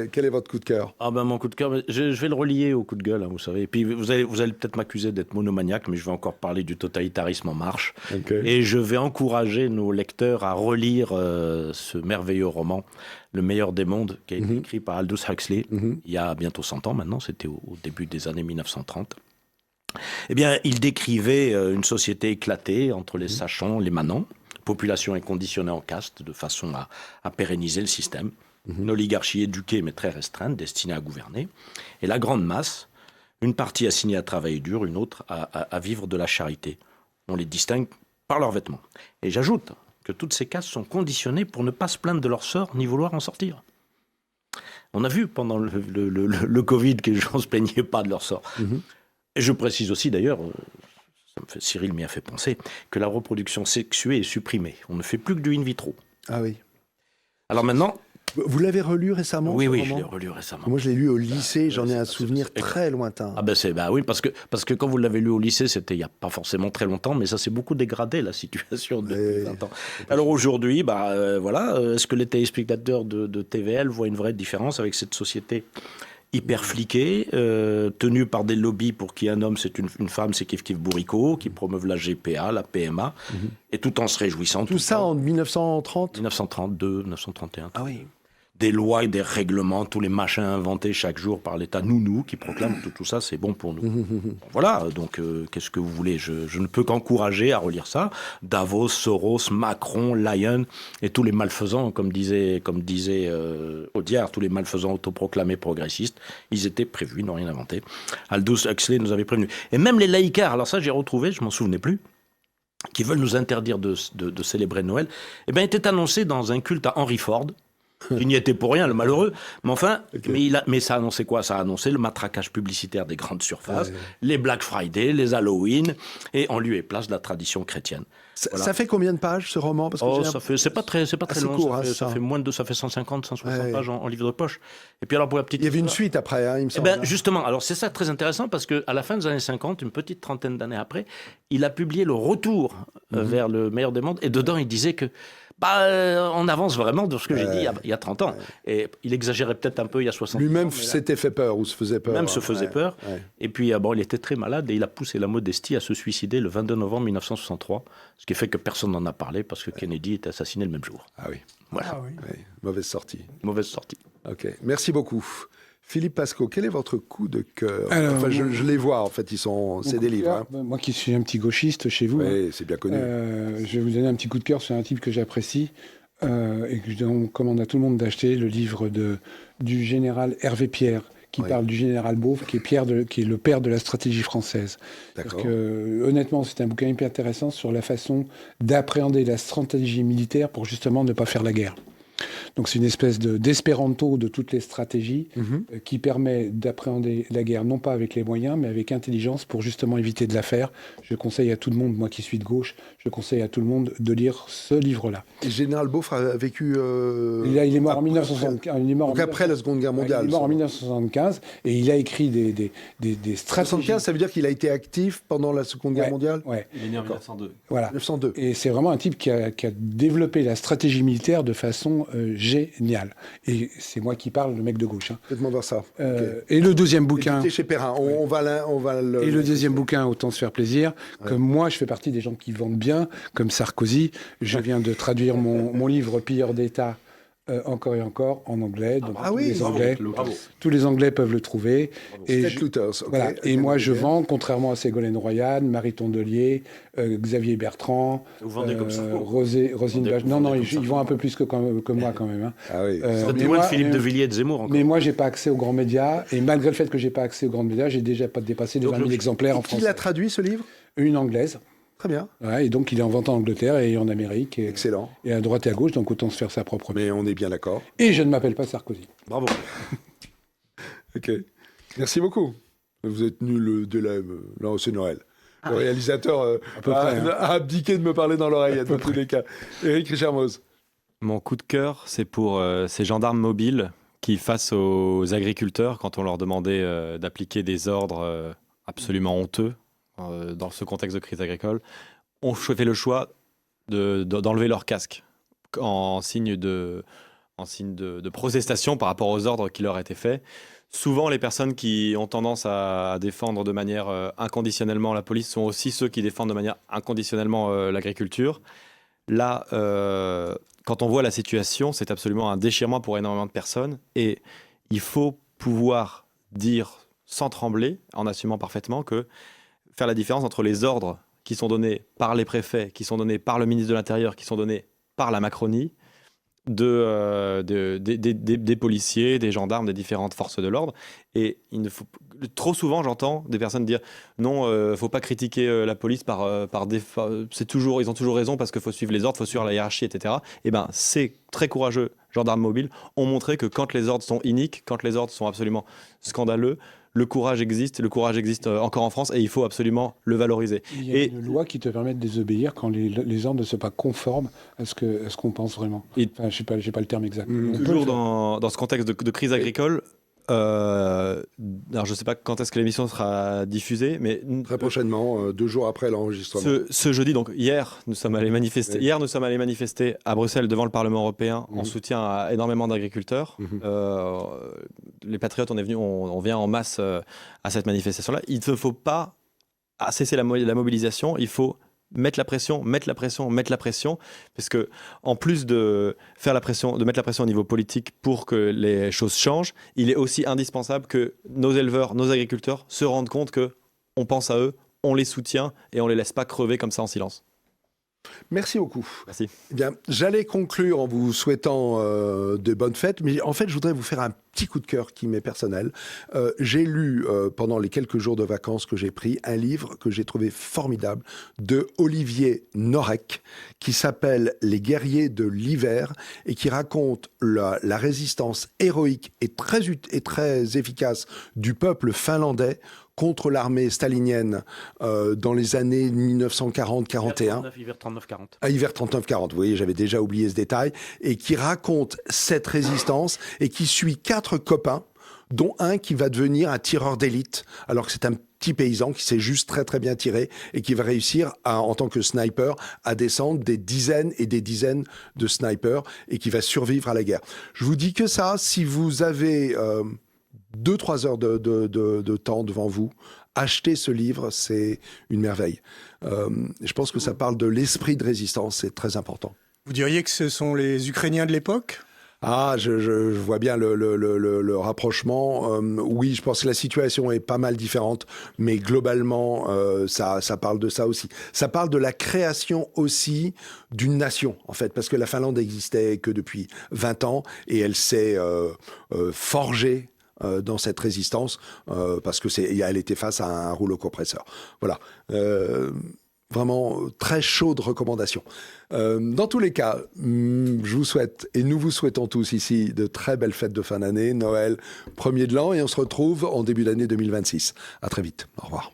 S2: quel est votre coup de cœur ?
S5: Mon coup de cœur, je vais le relier au coup de gueule, vous savez. Et puis vous allez peut-être m'accuser d'être monomaniaque, mais je vais encore parler du totalitarisme en marche.
S2: Okay.
S5: Et je vais encourager nos lecteurs à relire ce merveilleux roman, Le meilleur des mondes, qui a été écrit par Aldous Huxley il y a bientôt 100 ans maintenant, c'était au début des années 1930. Eh bien, il décrivait une société éclatée entre les sachants, les manants, population inconditionnée en caste, de façon à pérenniser le système, une oligarchie éduquée mais très restreinte, destinée à gouverner, et la grande masse, une partie assignée à travailler dur, une autre à vivre de la charité. On les distingue par leurs vêtements. Et j'ajoute que toutes ces castes sont conditionnées pour ne pas se plaindre de leur sort ni vouloir en sortir. On a vu pendant le Covid que les gens ne se plaignaient pas de leur sort. Et je précise aussi d'ailleurs, Cyril m'y a fait penser, que la reproduction sexuée est supprimée. On ne fait plus que du in vitro.
S2: Ah oui.
S5: Alors maintenant...
S2: Vous l'avez relu récemment ?
S5: Oui, je l'ai relu récemment.
S2: Moi, je l'ai lu au lycée, j'en ai un souvenir très lointain.
S5: Oui, parce que quand vous l'avez lu au lycée, c'était il n'y a pas forcément très longtemps, mais ça s'est beaucoup dégradé, la situation depuis 20 ans. Alors aujourd'hui, est-ce que les téléspectateurs de TVL voient une vraie différence avec cette société hyper fliquée, tenue par des lobbies pour qui un homme c'est une femme, c'est Kif Kif Bourrico, qui promeuvent la GPA, la PMA, et tout en se réjouissant.
S2: Tout ça en 1930 ?
S5: 1932, 1931.
S2: Ah oui.
S5: Des lois et des règlements, tous les machins inventés chaque jour par l'État nounou qui proclame que tout ça c'est bon pour nous. Voilà, donc qu'est-ce que vous voulez ? Je ne peux qu'encourager à relire ça. Davos, Soros, Macron, Lyon et tous les malfaisants, comme disait Audiard, tous les malfaisants autoproclamés progressistes, ils étaient prévus, ils n'ont rien inventé. Aldous Huxley nous avait prévenus. Et même les laïcards, alors ça j'ai retrouvé, je m'en souvenais plus, qui veulent nous interdire de célébrer Noël, étaient annoncés dans un culte à Henry Ford. Il n'y était pour rien, le malheureux. Mais enfin, mais ça annonçait quoi ? Ça annonçait le matraquage publicitaire des grandes surfaces, les Black Friday, les Halloween, et en lieu et place de la tradition chrétienne.
S2: Ça fait combien de pages, ce roman ? Parce que
S5: c'est pas très long.
S2: Court,
S5: ça fait 150, 160 pages en livre de poche. Et puis alors pour la petite...
S2: Il y avait une suite après, il me semble.
S5: Justement, alors c'est ça très intéressant, parce qu'à la fin des années 50, une petite trentaine d'années après, il a publié le retour vers le meilleur des mondes, et dedans il disait que on avance vraiment de ce que j'ai dit il y a 30 ans. Et il exagérait peut-être un peu il y a 60 ans.
S2: Lui-même s'était fait peur ou se faisait peur.
S5: Même se faisait peur. Et puis, il était très malade et il a poussé la modestie à se suicider le 22 novembre 1963. Ce qui fait que personne n'en a parlé parce que Kennedy est assassiné le même jour.
S2: Ah oui.
S5: Voilà.
S3: Ah oui.
S2: Mauvaise sortie.
S5: Mauvaise sortie.
S2: Ok. Merci beaucoup. Philippe Pascot, quel est votre coup de cœur ?
S6: Alors,
S2: je les vois, en fait, c'est des livres. Hein.
S6: Moi qui suis un petit gauchiste chez vous,
S2: oui, c'est bien connu.
S6: Je vais vous donner un petit coup de cœur sur un type que j'apprécie et que je recommande à tout le monde d'acheter, le livre du général Hervé Pierre, qui parle du général Beauve, qui est le père de la stratégie française. Honnêtement, c'est un bouquin hyper intéressant sur la façon d'appréhender la stratégie militaire pour justement ne pas faire la guerre. Donc c'est une espèce d'espéranto de toutes les stratégies qui permet d'appréhender la guerre non pas avec les moyens mais avec intelligence pour justement éviter de la faire. Je conseille à tout le monde, moi qui suis de gauche, je conseille à tout le monde de lire ce livre-là.
S2: Et Général Beaufre a vécu...
S6: Il est mort en 1975.
S2: Donc après la Seconde Guerre mondiale.
S6: Il est mort en 1975 et il a écrit des stratégies.
S2: 1975, ça veut dire qu'il a été actif pendant la Seconde Guerre mondiale.
S6: Ouais.
S4: Il est né en 1902.
S6: Voilà.
S2: 1902.
S6: Et c'est vraiment un type qui a développé la stratégie militaire de façon géniale. Et c'est moi qui parle, le mec de gauche.
S2: Faites-moi voir ça.
S6: Et le deuxième bouquin...
S2: Écoutez chez Perrin, on va le...
S6: Et le deuxième bouquin, autant se faire plaisir, que moi, je fais partie des gens qui vendent bien, comme Sarkozy. Je viens de traduire mon livre « Pilleurs d'État » encore et encore en anglais. Donc tous les Anglais peuvent le trouver. Et voilà. Et moi, je vends, contrairement à Ségolène Royal, Marie Tondelier, Xavier Bertrand,
S5: vous vendez comme ça.
S6: Rosine Bach. Non, ils vendent un peu plus que moi quand même. Hein.
S2: Ah oui.
S5: C'est moins de Philippe de Villiers de Zemmour. Encore.
S6: Mais moi, j'ai pas accès aux grands médias. Et malgré le fait que j'ai pas accès aux grands médias, j'ai déjà pas dépassé les 20 000 exemplaires en France.
S2: Qui l'a traduit, ce livre ?
S6: Une anglaise.
S2: Très bien.
S6: Ouais, et donc, il est en vente en Angleterre et en Amérique.
S2: Excellent.
S6: Et à droite et à gauche, donc autant se faire sa propre.
S2: Mais on est bien d'accord.
S6: Et je ne m'appelle pas Sarkozy.
S2: Bravo. Ok. Merci beaucoup. Vous êtes nul de la... Non, c'est Noël. Le réalisateur a abdiqué de me parler dans l'oreille, dans tous les cas. Éric Richermoz.
S4: Mon coup de cœur, c'est pour ces gendarmes mobiles qui, face aux agriculteurs, quand on leur demandait d'appliquer des ordres absolument honteux, dans ce contexte de crise agricole, ont fait le choix d'enlever leur casque en signe de protestation par rapport aux ordres qui leur étaient faits. Souvent, les personnes qui ont tendance à défendre de manière inconditionnellement la police sont aussi ceux qui défendent de manière inconditionnellement l'agriculture. Là, quand on voit la situation, c'est absolument un déchirement pour énormément de personnes et il faut pouvoir dire sans trembler, en assumant parfaitement, que faire la différence entre les ordres qui sont donnés par les préfets, qui sont donnés par le ministre de l'Intérieur, qui sont donnés par la Macronie, des policiers, des gendarmes, des différentes forces de l'ordre. Et trop souvent, j'entends des personnes dire non, faut pas critiquer la police par défaut. Ils ont toujours raison parce qu'il faut suivre les ordres, faut suivre la hiérarchie, etc. Et ben, c'est très courageux. Gendarmes mobiles ont montré que quand les ordres sont iniques, quand les ordres sont absolument scandaleux, le courage existe encore en France et il faut absolument le valoriser.
S6: Il y a une loi qui te permet de désobéir quand les ordres ne sont pas conformes à ce qu'on pense vraiment. Enfin, j'ai pas le terme exact.
S4: Toujours dans ce contexte de crise agricole, alors je ne sais pas quand est-ce que l'émission sera diffusée, mais
S2: très prochainement, 2 jours après l'enregistrement.
S4: Ce jeudi, donc hier, nous sommes allés manifester. Hier, nous sommes allés manifester à Bruxelles devant le Parlement européen en soutien à énormément d'agriculteurs. Les patriotes, on vient en masse à cette manifestation-là. Il ne faut pas cesser la mobilisation. Il faut mettre la pression, parce que en plus de mettre la pression au niveau politique pour que les choses changent, il est aussi indispensable que nos éleveurs, nos agriculteurs se rendent compte que on pense à eux, on les soutient et on les laisse pas crever comme ça en silence.
S2: Merci beaucoup.
S4: Merci.
S2: Eh bien, j'allais conclure en vous souhaitant de bonnes fêtes, mais en fait, je voudrais vous faire un petit coup de cœur qui m'est personnel. J'ai lu, pendant les quelques jours de vacances que j'ai pris, un livre que j'ai trouvé formidable de Olivier Norek, qui s'appelle « Les guerriers de l'hiver » et qui raconte la résistance héroïque et très efficace du peuple finlandais contre l'armée stalinienne dans les années 1940-41.
S5: Hiver 39-40.
S2: Hiver 39-40, vous voyez, j'avais déjà oublié ce détail. Et qui raconte cette résistance et qui suit 4 copains, dont un qui va devenir un tireur d'élite, alors que c'est un petit paysan qui sait juste très très bien tirer et qui va réussir, en tant que sniper, à descendre des dizaines et des dizaines de snipers et qui va survivre à la guerre. Je vous dis que ça, si vous avez 2-3 heures de temps devant vous, achetez ce livre, c'est une merveille. Je pense que ça parle de l'esprit de résistance, c'est très important.
S3: Vous diriez que ce sont les Ukrainiens de l'époque ?
S2: Ah, je vois bien le rapprochement. Oui, je pense que la situation est pas mal différente, mais globalement, ça parle de ça aussi. Ça parle de la création aussi d'une nation, en fait, parce que la Finlande n'existait que depuis 20 ans et elle s'est forgée dans cette résistance parce que elle était face à un rouleau compresseur. Voilà. Vraiment très chaude recommandation. Dans tous les cas, je vous souhaite, et nous vous souhaitons tous ici, de très belles fêtes de fin d'année, Noël, premier de l'an, et on se retrouve en début d'année 2026. À très vite. Au revoir.